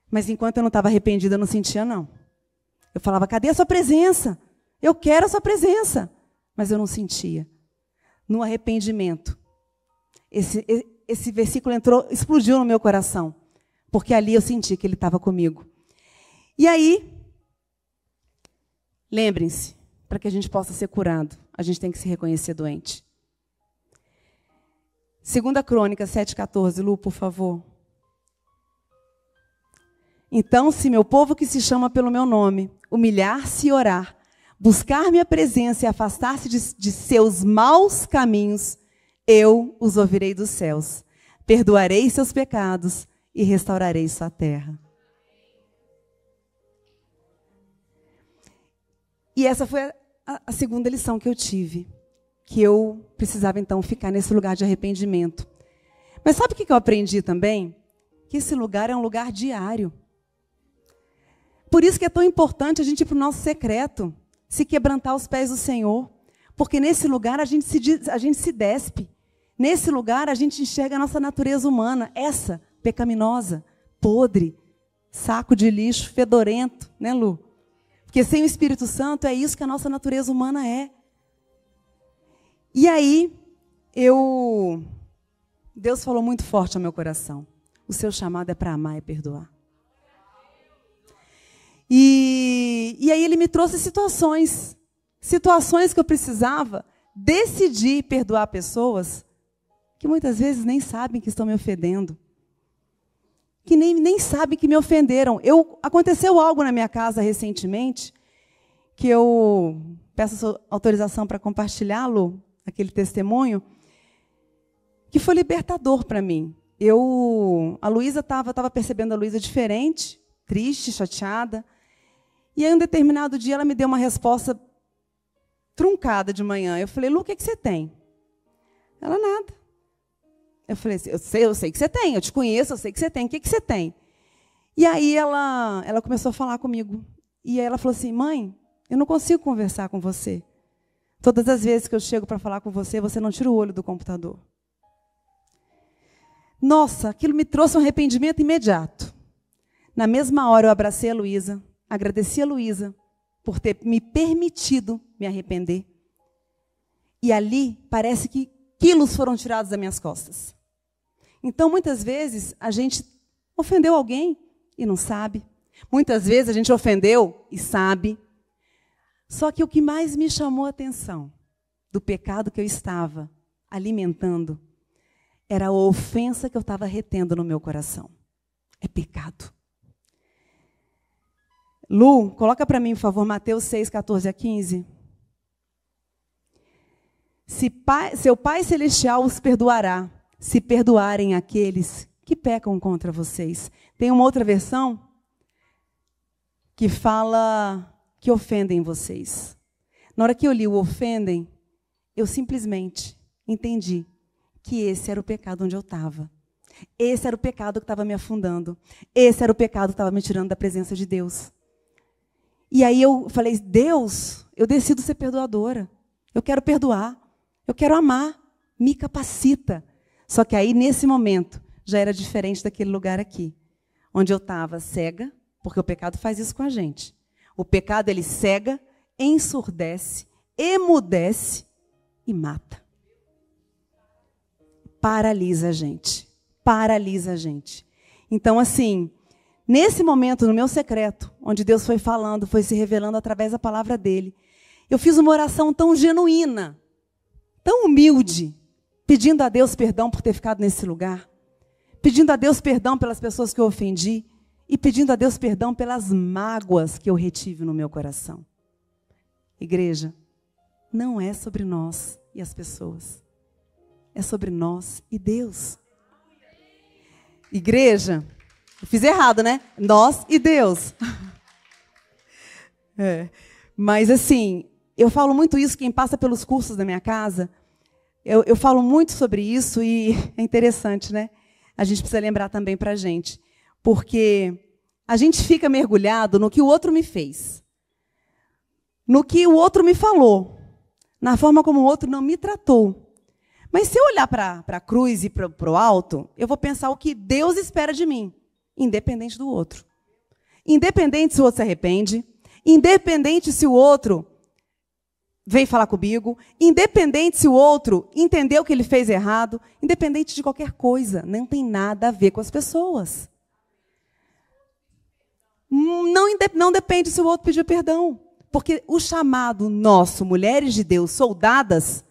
Mas enquanto eu não estava arrependida, eu não sentia, não. Eu falava, cadê a sua presença? Eu quero a sua presença. Mas eu não sentia. No arrependimento, esse versículo explodiu no meu coração, porque ali eu senti que ele estava comigo. E aí, lembrem-se, para que a gente possa ser curado, a gente tem que se reconhecer doente. 2 Crônicas 7,14, Lu, por favor. Então, se meu povo que se chama pelo meu nome, humilhar-se e orar, buscar minha presença e afastar-se de seus maus caminhos, eu os ouvirei dos céus, perdoarei seus pecados e restaurarei sua terra. E essa foi a segunda lição que eu tive, que eu precisava então ficar nesse lugar de arrependimento. Mas sabe o que eu aprendi também? Que esse lugar é um lugar diário. Por isso que é tão importante a gente ir para o nosso secreto, se quebrantar aos pés do Senhor, porque nesse lugar a gente se despe. Nesse lugar a gente enxerga a nossa natureza humana, essa pecaminosa, podre, saco de lixo, fedorento, né, Lu? Porque sem o Espírito Santo é isso que a nossa natureza humana é. E aí, Deus falou muito forte ao meu coração. O seu chamado é para amar e perdoar. E aí ele me trouxe situações que eu precisava decidir perdoar pessoas que muitas vezes nem sabem que estão me ofendendo, que nem sabem que me ofenderam. Aconteceu algo na minha casa recentemente, que eu peço a sua autorização para compartilhá-lo, aquele testemunho, que foi libertador para mim. A Luísa estava percebendo a Luísa diferente, triste, chateada. E aí, um determinado dia, ela me deu uma resposta truncada de manhã. Eu falei, Lu, o que você tem? Ela, nada. Eu falei assim, eu sei que você tem, eu te conheço, eu sei que você tem, o que você tem? E aí ela começou a falar comigo. E aí ela falou assim, mãe, eu não consigo conversar com você. Todas as vezes que eu chego para falar com você, você não tira o olho do computador. Nossa, aquilo me trouxe um arrependimento imediato. Na mesma hora eu abracei a Luísa, agradeci a Luísa por ter me permitido me arrepender. E ali parece que quilos foram tirados das minhas costas. Então, muitas vezes, a gente ofendeu alguém e não sabe. Muitas vezes, a gente ofendeu e sabe. Só que o que mais me chamou a atenção do pecado que eu estava alimentando era a ofensa que eu estava retendo no meu coração. É pecado. Lu, coloca para mim, por favor, Mateus 6, 14 a 15. Seu Pai Celestial os perdoará, se perdoarem aqueles que pecam contra vocês. Tem uma outra versão que fala que ofendem vocês. Na hora que eu li o ofendem, eu simplesmente entendi que esse era o pecado onde eu estava. Esse era o pecado que estava me afundando. Esse era o pecado que estava me tirando da presença de Deus. E aí eu falei, Deus, eu decido ser perdoadora. Eu quero perdoar. Eu quero amar. Me capacita. Só que aí, nesse momento, já era diferente daquele lugar aqui, onde eu estava cega, porque o pecado faz isso com a gente. O pecado, ele cega, ensurdece, emudece e mata. Paralisa a gente. Paralisa a gente. Então, assim, nesse momento, no meu secreto, onde Deus foi falando, foi se revelando através da palavra dele, eu fiz uma oração tão genuína, tão humilde, pedindo a Deus perdão por ter ficado nesse lugar, pedindo a Deus perdão pelas pessoas que eu ofendi e pedindo a Deus perdão pelas mágoas que eu retive no meu coração. Igreja, não é sobre nós e as pessoas. É sobre nós e Deus. Igreja, eu fiz errado, né? Nós e Deus. Mas assim, eu falo muito isso, quem passa pelos cursos da minha casa, eu falo muito sobre isso e é interessante, né? A gente precisa lembrar também para a gente. Porque a gente fica mergulhado no que o outro me fez. No que o outro me falou. Na forma como o outro não me tratou. Mas se eu olhar para a cruz e para o alto, eu vou pensar o que Deus espera de mim, independente do outro. Independente se o outro se arrepende, independente se o outro vem falar comigo, independente se o outro entendeu que ele fez errado, independente de qualquer coisa, não tem nada a ver com as pessoas. Não depende se o outro pediu perdão, porque o chamado nosso, mulheres de Deus, soldadas,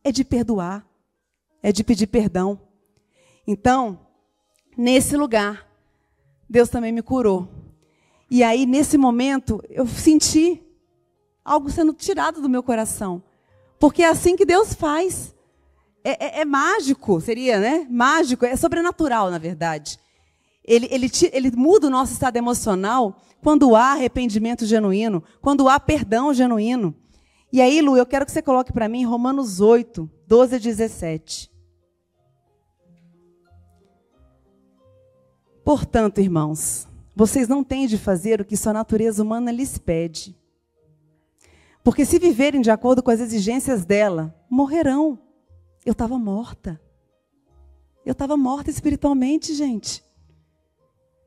é de perdoar, é de pedir perdão. Então, nesse lugar, Deus também me curou. E aí, nesse momento, eu senti algo sendo tirado do meu coração. Porque é assim que Deus faz. É mágico, seria, né? Mágico, é sobrenatural, na verdade. Ele muda o nosso estado emocional quando há arrependimento genuíno, quando há perdão genuíno. E aí, Lu, eu quero que você coloque para mim Romanos 8, 12 a 17. Portanto, irmãos, vocês não têm de fazer o que sua natureza humana lhes pede. Porque se viverem de acordo com as exigências dela, morrerão. Eu estava morta. Eu estava morta espiritualmente, gente.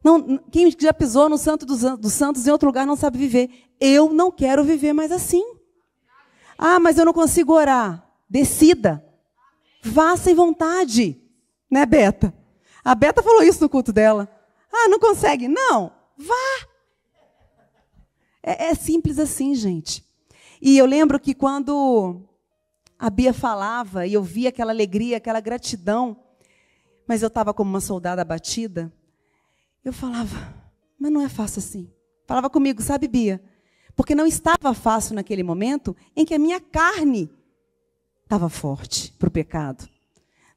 Não, quem já pisou no Santo dos Santos em outro lugar não sabe viver. Eu não quero viver mais assim. Ah, mas eu não consigo orar. Decida. Vá sem vontade. Né, Beta? A Beta falou isso no culto dela. Ah, não consegue? Não. Vá. É simples assim, gente. E eu lembro que quando a Bia falava e eu via aquela alegria, aquela gratidão, mas eu estava como uma soldada abatida, eu falava, mas não é fácil assim. Falava comigo, sabe, Bia? Porque não estava fácil naquele momento em que a minha carne estava forte para o pecado.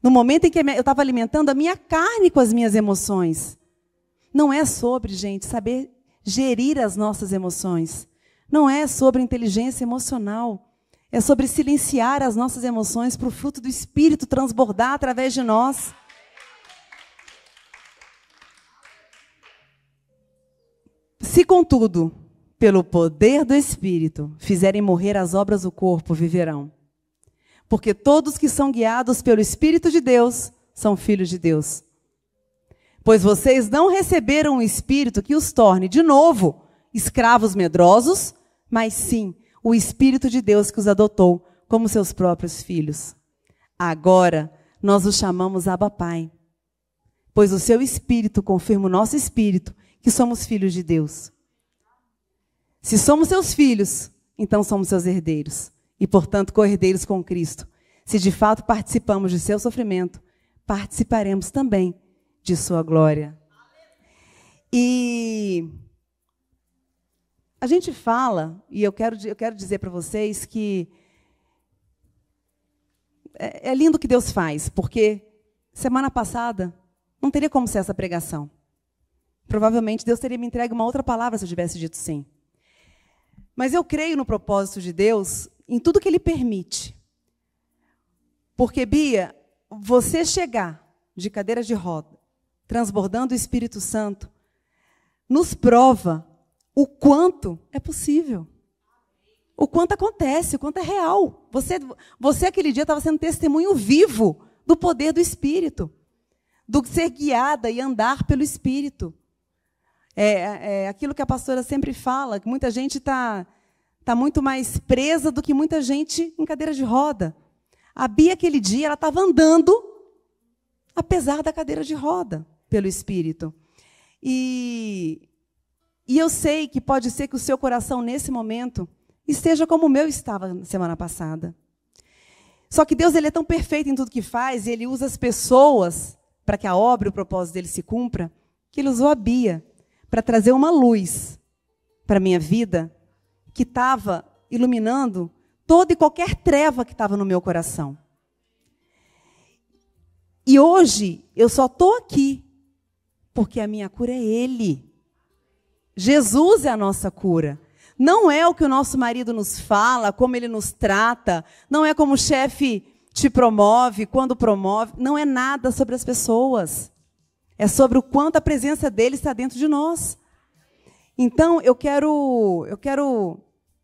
No momento em que eu estava alimentando a minha carne com as minhas emoções. Não é sobre, gente, saber gerir as nossas emoções. Não é sobre inteligência emocional. É sobre silenciar as nossas emoções para o fruto do Espírito transbordar através de nós. Se, contudo, pelo poder do Espírito, fizerem morrer as obras do corpo, viverão. Porque todos que são guiados pelo Espírito de Deus são filhos de Deus. Pois vocês não receberam um Espírito que os torne, de novo, escravos medrosos, mas sim o Espírito de Deus que os adotou como seus próprios filhos. Agora nós os chamamos Abba Pai, pois o seu Espírito confirma o nosso Espírito que somos filhos de Deus. Se somos seus filhos, então somos seus herdeiros, e portanto co-herdeiros com Cristo. Se de fato participamos de seu sofrimento, participaremos também de sua glória. E a gente fala, e eu quero dizer para vocês que é lindo o que Deus faz, porque semana passada não teria como ser essa pregação. Provavelmente Deus teria me entregue uma outra palavra se eu tivesse dito sim. Mas eu creio no propósito de Deus em tudo que Ele permite. Porque, Bia, você chegar de cadeira de roda, transbordando o Espírito Santo, nos prova o quanto é possível. O quanto acontece, o quanto é real. Você aquele dia estava sendo testemunho vivo do poder do Espírito, do ser guiada e andar pelo Espírito. Aquilo que a pastora sempre fala, que muita gente está muito mais presa do que muita gente em cadeira de roda. A Bia, aquele dia, ela estava andando, apesar da cadeira de roda, pelo Espírito. E eu sei que pode ser que o seu coração, nesse momento, esteja como o meu estava na semana passada. Só que Deus, Ele é tão perfeito em tudo que faz, e Ele usa as pessoas para que a obra e o propósito dele se cumpra, que Ele usou a Bia para trazer uma luz para a minha vida que estava iluminando toda e qualquer treva que estava no meu coração. E hoje eu só estou aqui porque a minha cura é Ele. Jesus é a nossa cura. Não é o que o nosso marido nos fala, como ele nos trata, não é como o chefe te promove, quando promove, não é nada sobre as pessoas. É sobre o quanto a presença dele está dentro de nós. Então, eu quero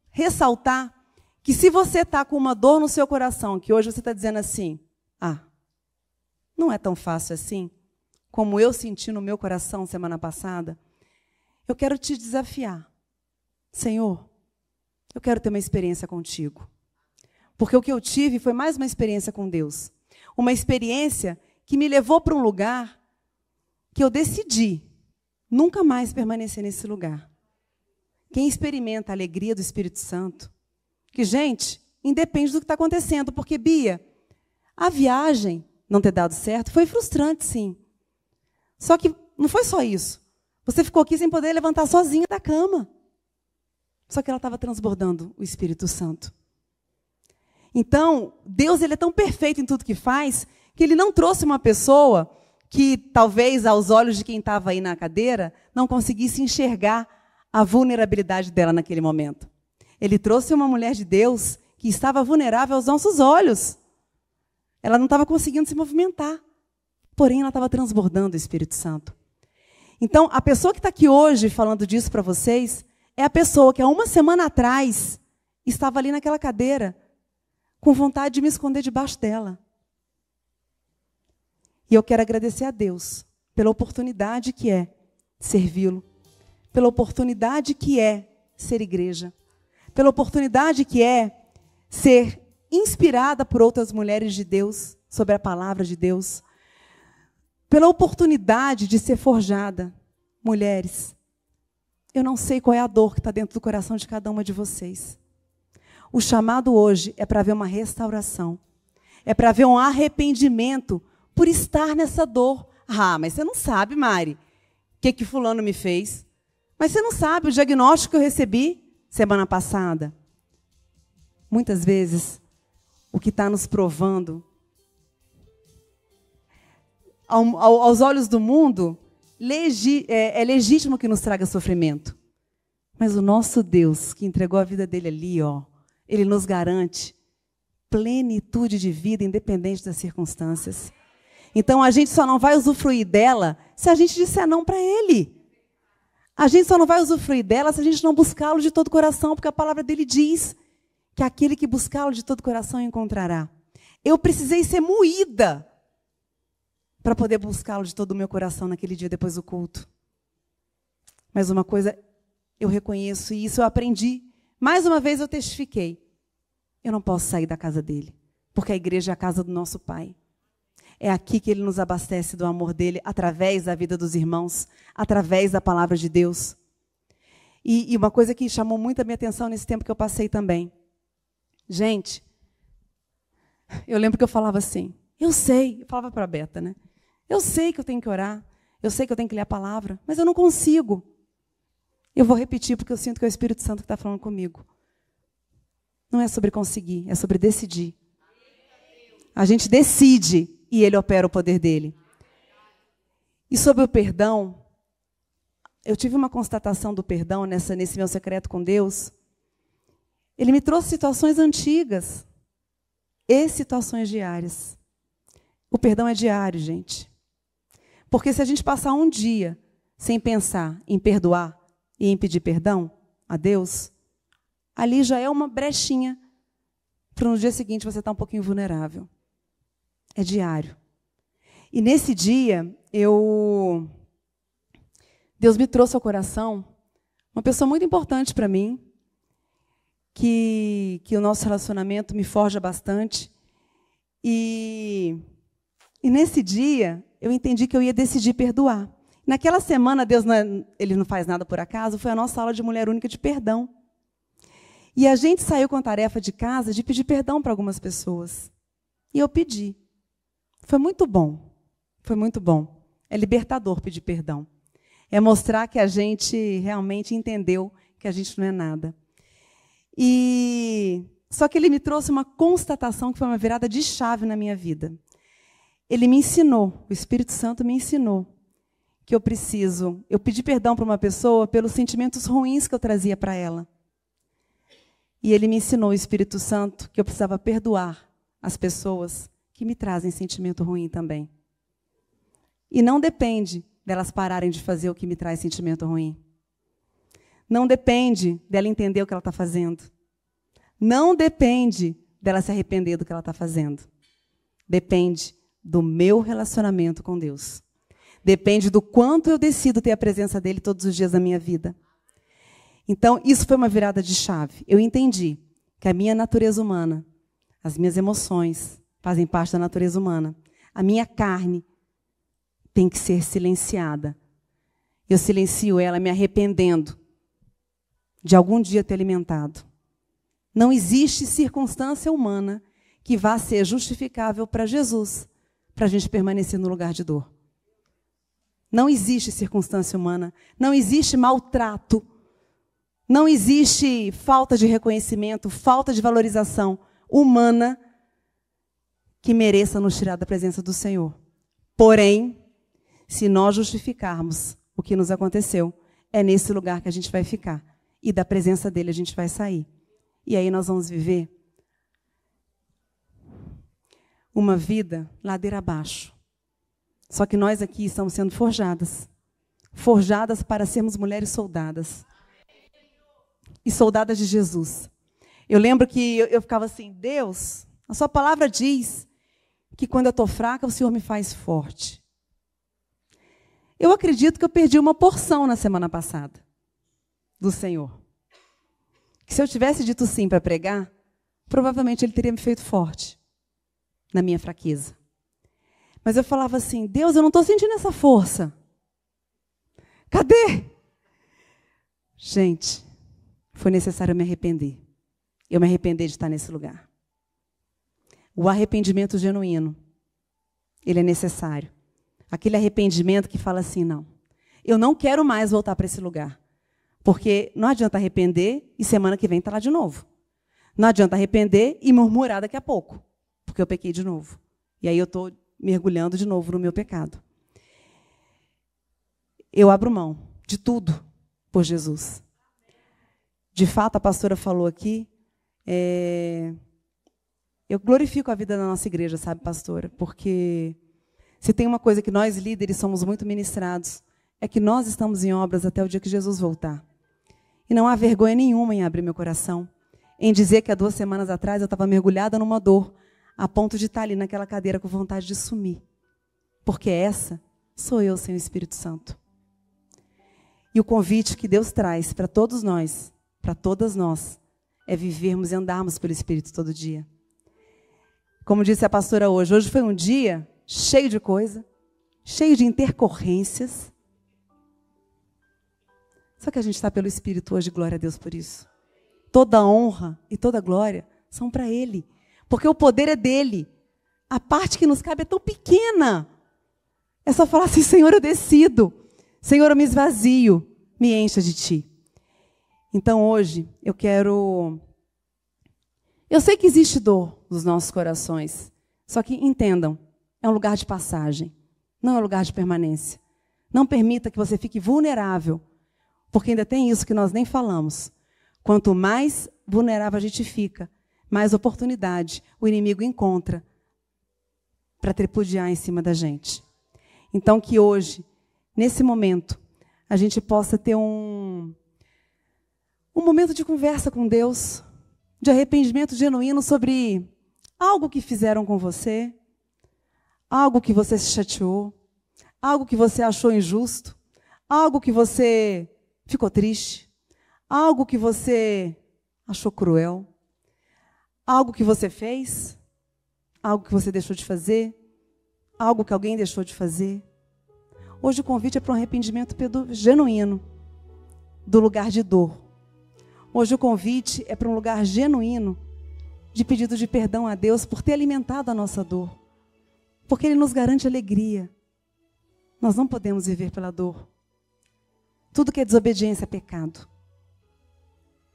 ressaltar que se você está com uma dor no seu coração, que hoje você está dizendo assim, não é tão fácil assim, como eu senti no meu coração semana passada, eu quero te desafiar. Senhor, eu quero ter uma experiência contigo. Porque o que eu tive foi mais uma experiência com Deus. Uma experiência que me levou para um lugar que eu decidi nunca mais permanecer nesse lugar. Quem experimenta a alegria do Espírito Santo, que, gente, independe do que está acontecendo, porque, Bia, a viagem não ter dado certo foi frustrante, sim. Só que não foi só isso. Você ficou aqui sem poder levantar sozinha da cama. Só que ela estava transbordando o Espírito Santo. Então, Deus, Ele é tão perfeito em tudo que faz, que Ele não trouxe uma pessoa que talvez aos olhos de quem estava aí na cadeira não conseguisse enxergar a vulnerabilidade dela naquele momento. Ele trouxe uma mulher de Deus que estava vulnerável aos nossos olhos. Ela não estava conseguindo se movimentar, porém ela estava transbordando o Espírito Santo. Então, a pessoa que está aqui hoje falando disso para vocês é a pessoa que há uma semana atrás estava ali naquela cadeira com vontade de me esconder debaixo dela. E eu quero agradecer a Deus pela oportunidade que é servi-lo, pela oportunidade que é ser igreja, pela oportunidade que é ser inspirada por outras mulheres de Deus, sobre a palavra de Deus, pela oportunidade de ser forjada. Mulheres, eu não sei qual é a dor que está dentro do coração de cada uma de vocês. O chamado hoje é para ver uma restauração, é para ver um arrependimento por estar nessa dor. Mas você não sabe, Mari, o que fulano me fez. Mas você não sabe o diagnóstico que eu recebi semana passada. Muitas vezes, o que está nos provando, aos olhos do mundo, é legítimo que nos traga sofrimento. Mas o nosso Deus, que entregou a vida dele ali, Ele nos garante plenitude de vida, independente das circunstâncias. Então, a gente só não vai usufruir dela se a gente disser não para Ele. A gente só não vai usufruir dela se a gente não buscá-lo de todo o coração, porque a palavra dele diz que aquele que buscá-lo de todo o coração encontrará. Eu precisei ser moída para poder buscá-lo de todo o meu coração naquele dia depois do culto. Mas uma coisa eu reconheço, e isso eu aprendi. Mais uma vez eu testifiquei. Eu não posso sair da casa dele, porque a igreja é a casa do nosso Pai. É aqui que Ele nos abastece do amor dEle, através da vida dos irmãos, através da palavra de Deus. E uma coisa que chamou muito a minha atenção nesse tempo que eu passei também. Gente, eu lembro que eu falava assim, eu falava para a Beta, né? Eu sei que eu tenho que orar, eu sei que eu tenho que ler a palavra, mas eu não consigo. Eu vou repetir, porque eu sinto que é o Espírito Santo que está falando comigo. Não é sobre conseguir, é sobre decidir. A gente decide e Ele opera o poder dele. E sobre o perdão, eu tive uma constatação do perdão nesse meu secreto com Deus. Ele me trouxe situações antigas e situações diárias. O perdão é diário, gente. Porque se a gente passar um dia sem pensar em perdoar e em pedir perdão a Deus, ali já é uma brechinha para no dia seguinte você estar um pouquinho vulnerável. É diário. E nesse dia, Deus me trouxe ao coração uma pessoa muito importante para mim, que o nosso relacionamento me forja bastante. E nesse dia, eu entendi que eu ia decidir perdoar. Naquela semana, Deus Ele não faz nada por acaso, foi a nossa aula de Mulher Única de Perdão. E a gente saiu com a tarefa de casa de pedir perdão para algumas pessoas. E eu pedi. Foi muito bom. Foi muito bom. É libertador pedir perdão. É mostrar que a gente realmente entendeu que a gente não é nada. Só que ele me trouxe uma constatação que foi uma virada de chave na minha vida. Ele me ensinou, o Espírito Santo me ensinou, que eu pedi perdão para uma pessoa pelos sentimentos ruins que eu trazia para ela. E ele me ensinou, o Espírito Santo, que eu precisava perdoar as pessoas que me trazem sentimento ruim também. E não depende delas pararem de fazer o que me traz sentimento ruim. Não depende dela entender o que ela está fazendo. Não depende dela se arrepender do que ela está fazendo. Depende do meu relacionamento com Deus. Depende do quanto eu decido ter a presença dele todos os dias da minha vida. Então, isso foi uma virada de chave. Eu entendi que a minha natureza humana, as minhas emoções, fazem parte da natureza humana. A minha carne tem que ser silenciada. Eu silencio ela me arrependendo de algum dia ter alimentado. Não existe circunstância humana que vá ser justificável para Jesus, para a gente permanecer no lugar de dor. Não existe circunstância humana, não existe maltrato, não existe falta de reconhecimento, falta de valorização humana que mereça nos tirar da presença do Senhor. Porém, se nós justificarmos o que nos aconteceu, é nesse lugar que a gente vai ficar. E da presença dele a gente vai sair. E aí nós vamos viver uma vida ladeira abaixo. Só que nós aqui estamos sendo forjadas. Forjadas para sermos mulheres soldadas. E soldadas de Jesus. Eu lembro que eu ficava assim, Deus, a sua palavra diz que quando eu estou fraca, o Senhor me faz forte. Eu acredito que eu perdi uma porção na semana passada do Senhor. Que se eu tivesse dito sim para pregar, provavelmente Ele teria me feito forte na minha fraqueza. Mas eu falava assim, Deus, eu não estou sentindo essa força. Cadê? Gente, foi necessário eu me arrepender. Eu me arrependi de estar nesse lugar. O arrependimento genuíno, ele é necessário. Aquele arrependimento que fala assim, não, eu não quero mais voltar para esse lugar. Porque não adianta arrepender e semana que vem está lá de novo. Não adianta arrepender e murmurar daqui a pouco, porque eu pequei de novo. E aí eu estou mergulhando de novo no meu pecado. Eu abro mão de tudo por Jesus. De fato, a pastora falou aqui, Eu glorifico a vida da nossa igreja, sabe, pastora? Porque se tem uma coisa que nós, líderes, somos muito ministrados, é que nós estamos em obras até o dia que Jesus voltar. E não há vergonha nenhuma em abrir meu coração, em dizer que há 2 semanas atrás eu estava mergulhada numa dor, a ponto de estar ali naquela cadeira com vontade de sumir. Porque essa sou eu sem o Espírito Santo. E o convite que Deus traz para todos nós, para todas nós, é vivermos e andarmos pelo Espírito todo dia. Como disse a pastora hoje foi um dia cheio de coisa, cheio de intercorrências. Só que a gente está pelo Espírito hoje, glória a Deus por isso. Toda a honra e toda a glória são para Ele, porque o poder é dele. A parte que nos cabe é tão pequena. É só falar assim, Senhor, eu decido. Senhor, eu me esvazio, me encha de Ti. Então hoje eu quero... Eu sei que existe dor nos nossos corações, só que entendam, é um lugar de passagem, não é um lugar de permanência. Não permita que você fique vulnerável, porque ainda tem isso que nós nem falamos. Quanto mais vulnerável a gente fica, mais oportunidade o inimigo encontra para tripudiar em cima da gente. Então que hoje, nesse momento, a gente possa ter um momento de conversa com Deus, de arrependimento genuíno sobre algo que fizeram com você, algo que você se chateou, algo que você achou injusto, algo que você ficou triste, algo que você achou cruel, algo que você fez, algo que você deixou de fazer, algo que alguém deixou de fazer. Hoje o convite é para um arrependimento genuíno do lugar de dor. Hoje o convite é para um lugar genuíno de pedido de perdão a Deus por ter alimentado a nossa dor. Porque Ele nos garante alegria. Nós não podemos viver pela dor. Tudo que é desobediência é pecado.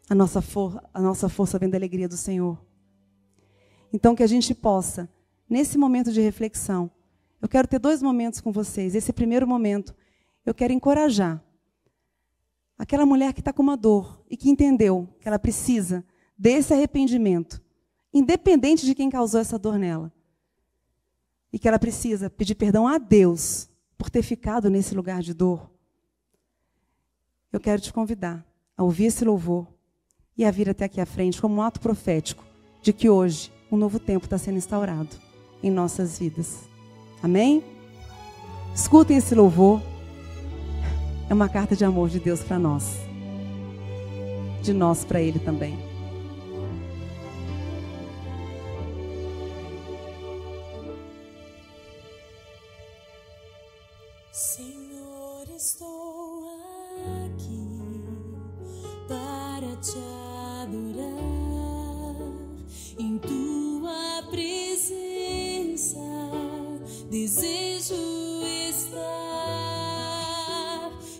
A nossa força vem da alegria do Senhor. Então que a gente possa, nesse momento de reflexão, eu quero ter 2 momentos com vocês. Esse primeiro momento, eu quero encorajar aquela mulher que está com uma dor e que entendeu que ela precisa desse arrependimento, independente de quem causou essa dor nela. E que ela precisa pedir perdão a Deus por ter ficado nesse lugar de dor. Eu quero te convidar a ouvir esse louvor e a vir até aqui à frente como um ato profético de que hoje um novo tempo está sendo instaurado em nossas vidas. Amém? Escutem esse louvor. É uma carta de amor de Deus para nós. De nós para Ele também. Senhor, estou aqui para te adorar. Em tua presença desejo estar.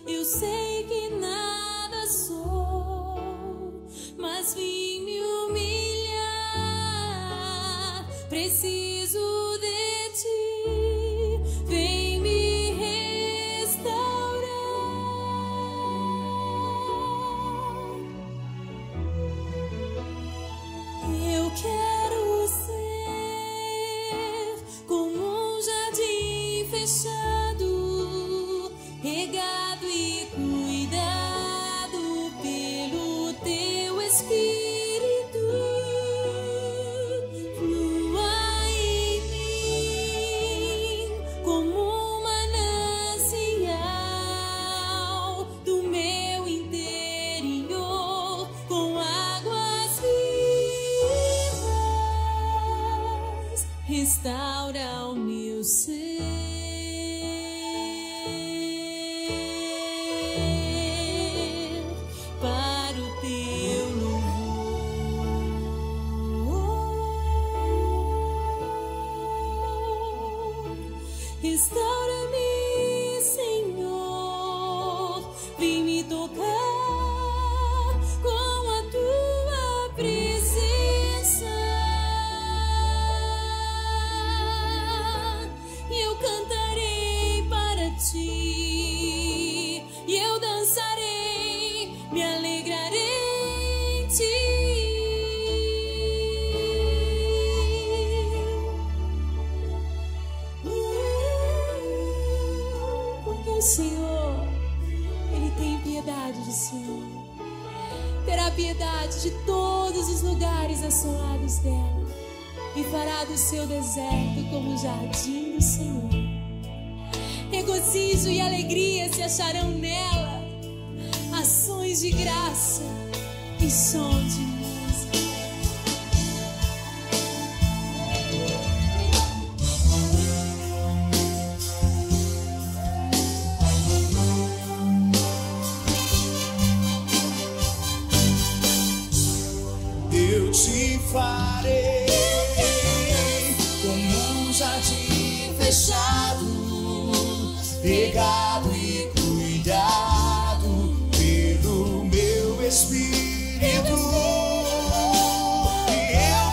Eu sei que nada sou, mas vim me humilhar. Preciso de ti, vem me restaurar. Eu quero ser como um jardim fechado, regado e cuidado pelo teu Espírito. Flua em mim como um manancial do meu interior, com águas vivas. Restaura o meu ser. Para o teu louvor. Restaura-me, Senhor, vem me tocar com a tua presença. E Senhor, Ele tem piedade do Senhor. Terá piedade de todos os lugares assolados dela e fará do seu deserto como o jardim do Senhor. Regozijo e alegria se acharão nela, ações de graça e som de música. Eu te farei como um jardim fechado, regado e cuidado pelo meu Espírito. E eu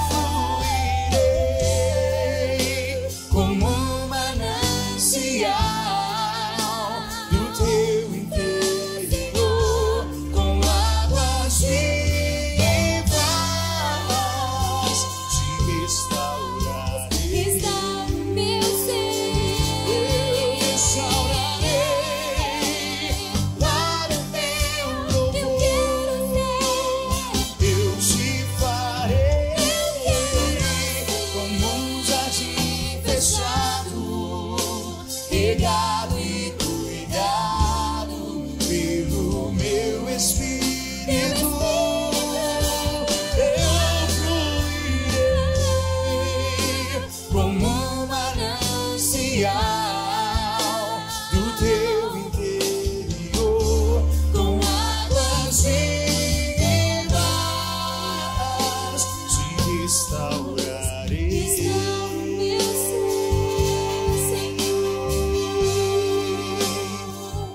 fluirei como um manancial do teu interior, com águas vivas te restaurarei. Restaura o meu ser. Eu restaurarei para o teu louvor. Eu te farei como um jardim fechado, regado e cuidado pelo meu Espírito. Eu fluirei como um manancial do teu interior, com águas vivas te restaurarei. Restaura o meu ser, Senhor.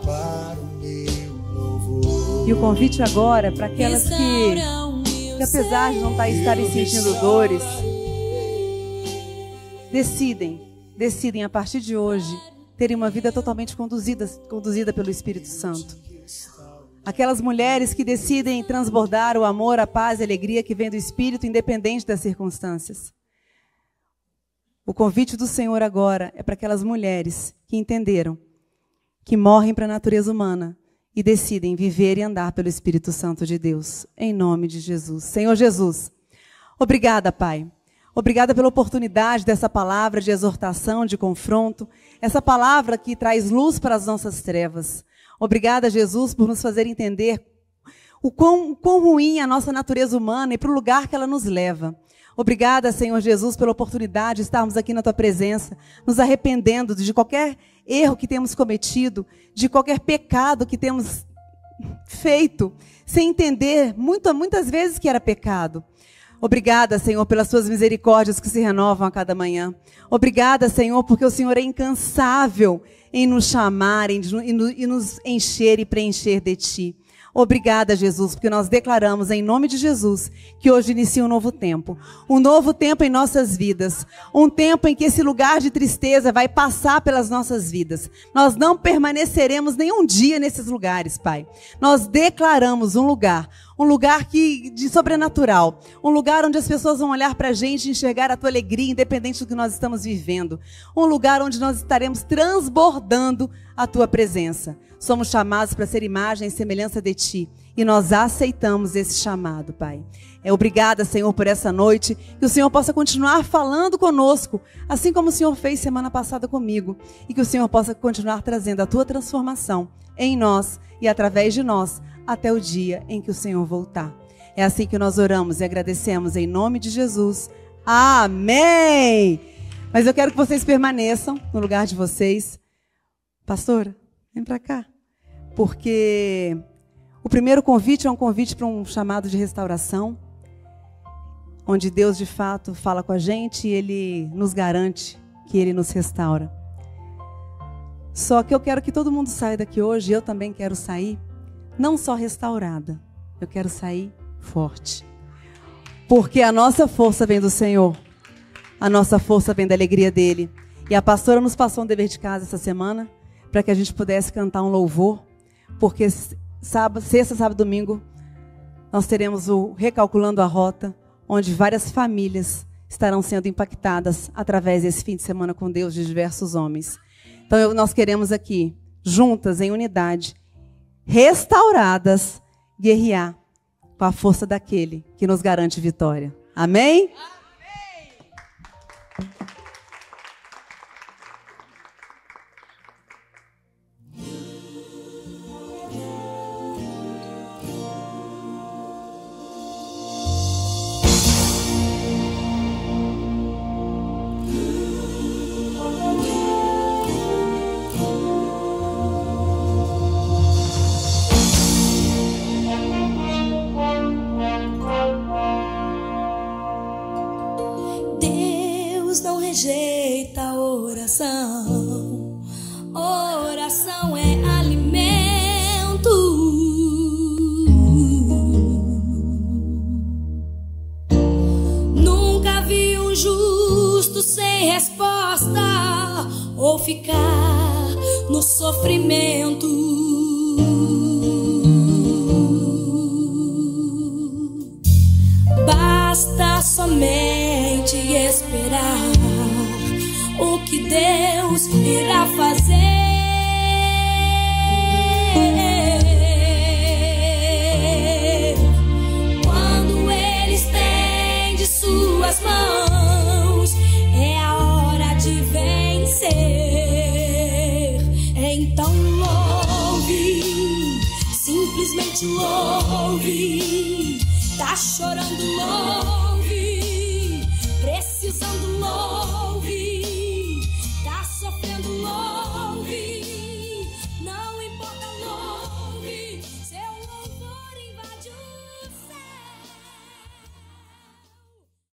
Para o meu louvor. E o convite agora é para aquelas que Restaura o meu apesar de não estarem sentindo dores, decidem a partir de hoje terem uma vida totalmente conduzida pelo Espírito Santo. Aquelas mulheres que decidem transbordar o amor, a paz e a alegria que vem do Espírito, independente das circunstâncias. O convite do Senhor agora é para aquelas mulheres que entenderam que morrem para a natureza humana e decidem viver e andar pelo Espírito Santo de Deus, em nome de Jesus. Senhor Jesus, obrigada, Pai. Obrigada pela oportunidade dessa palavra de exortação, de confronto, essa palavra que traz luz para as nossas trevas. Obrigada, Jesus, por nos fazer entender o quão ruim é a nossa natureza humana e para o lugar que ela nos leva. Obrigada, Senhor Jesus, pela oportunidade de estarmos aqui na Tua presença, nos arrependendo de qualquer erro que temos cometido, de qualquer pecado que temos feito, sem entender muitas vezes que era pecado. Obrigada, Senhor, pelas Tuas misericórdias que se renovam a cada manhã. Obrigada, Senhor, porque o Senhor é incansável em nos chamar, em nos encher e preencher de Ti. Obrigada, Jesus, porque nós declaramos em nome de Jesus que hoje inicia um novo tempo em nossas vidas, um tempo em que esse lugar de tristeza vai passar pelas nossas vidas. Nós não permaneceremos nenhum dia nesses lugares, Pai. Nós declaramos um lugar de sobrenatural, um lugar onde as pessoas vão olhar para a gente e enxergar a Tua alegria, independente do que nós estamos vivendo, um lugar onde nós estaremos transbordando a Tua presença. Somos chamados para ser imagem e semelhança de Ti. E nós aceitamos esse chamado, Pai. Obrigada, Senhor, por essa noite. Que o Senhor possa continuar falando conosco, assim como o Senhor fez semana passada comigo. E que o Senhor possa continuar trazendo a Tua transformação em nós e através de nós, até o dia em que o Senhor voltar. É assim que nós oramos e agradecemos em nome de Jesus. Amém! Mas eu quero que vocês permaneçam no lugar de vocês. Pastora, vem para cá. Porque o primeiro convite é um convite para um chamado de restauração, onde Deus de fato fala com a gente e Ele nos garante que Ele nos restaura. Só que eu quero que todo mundo saia daqui hoje, eu também quero sair, não só restaurada, eu quero sair forte. Porque a nossa força vem do Senhor, a nossa força vem da alegria dEle. E a pastora nos passou um dever de casa essa semana, para que a gente pudesse cantar um louvor, porque sexta, sábado e domingo, nós teremos o Recalculando a Rota, onde várias famílias estarão sendo impactadas através desse fim de semana com Deus de diversos homens. Então nós queremos aqui juntas em unidade, restauradas, guerrear com a força daquele que nos garante vitória. Amém? Deus não rejeita a oração. Oração é alimento. Nunca vi um justo sem resposta ou ficar no sofrimento. Basta somente esperar o que Deus irá fazer. Quando Ele estende suas mãos, é a hora de vencer. Então louve, simplesmente louve. Tá chorando, louve.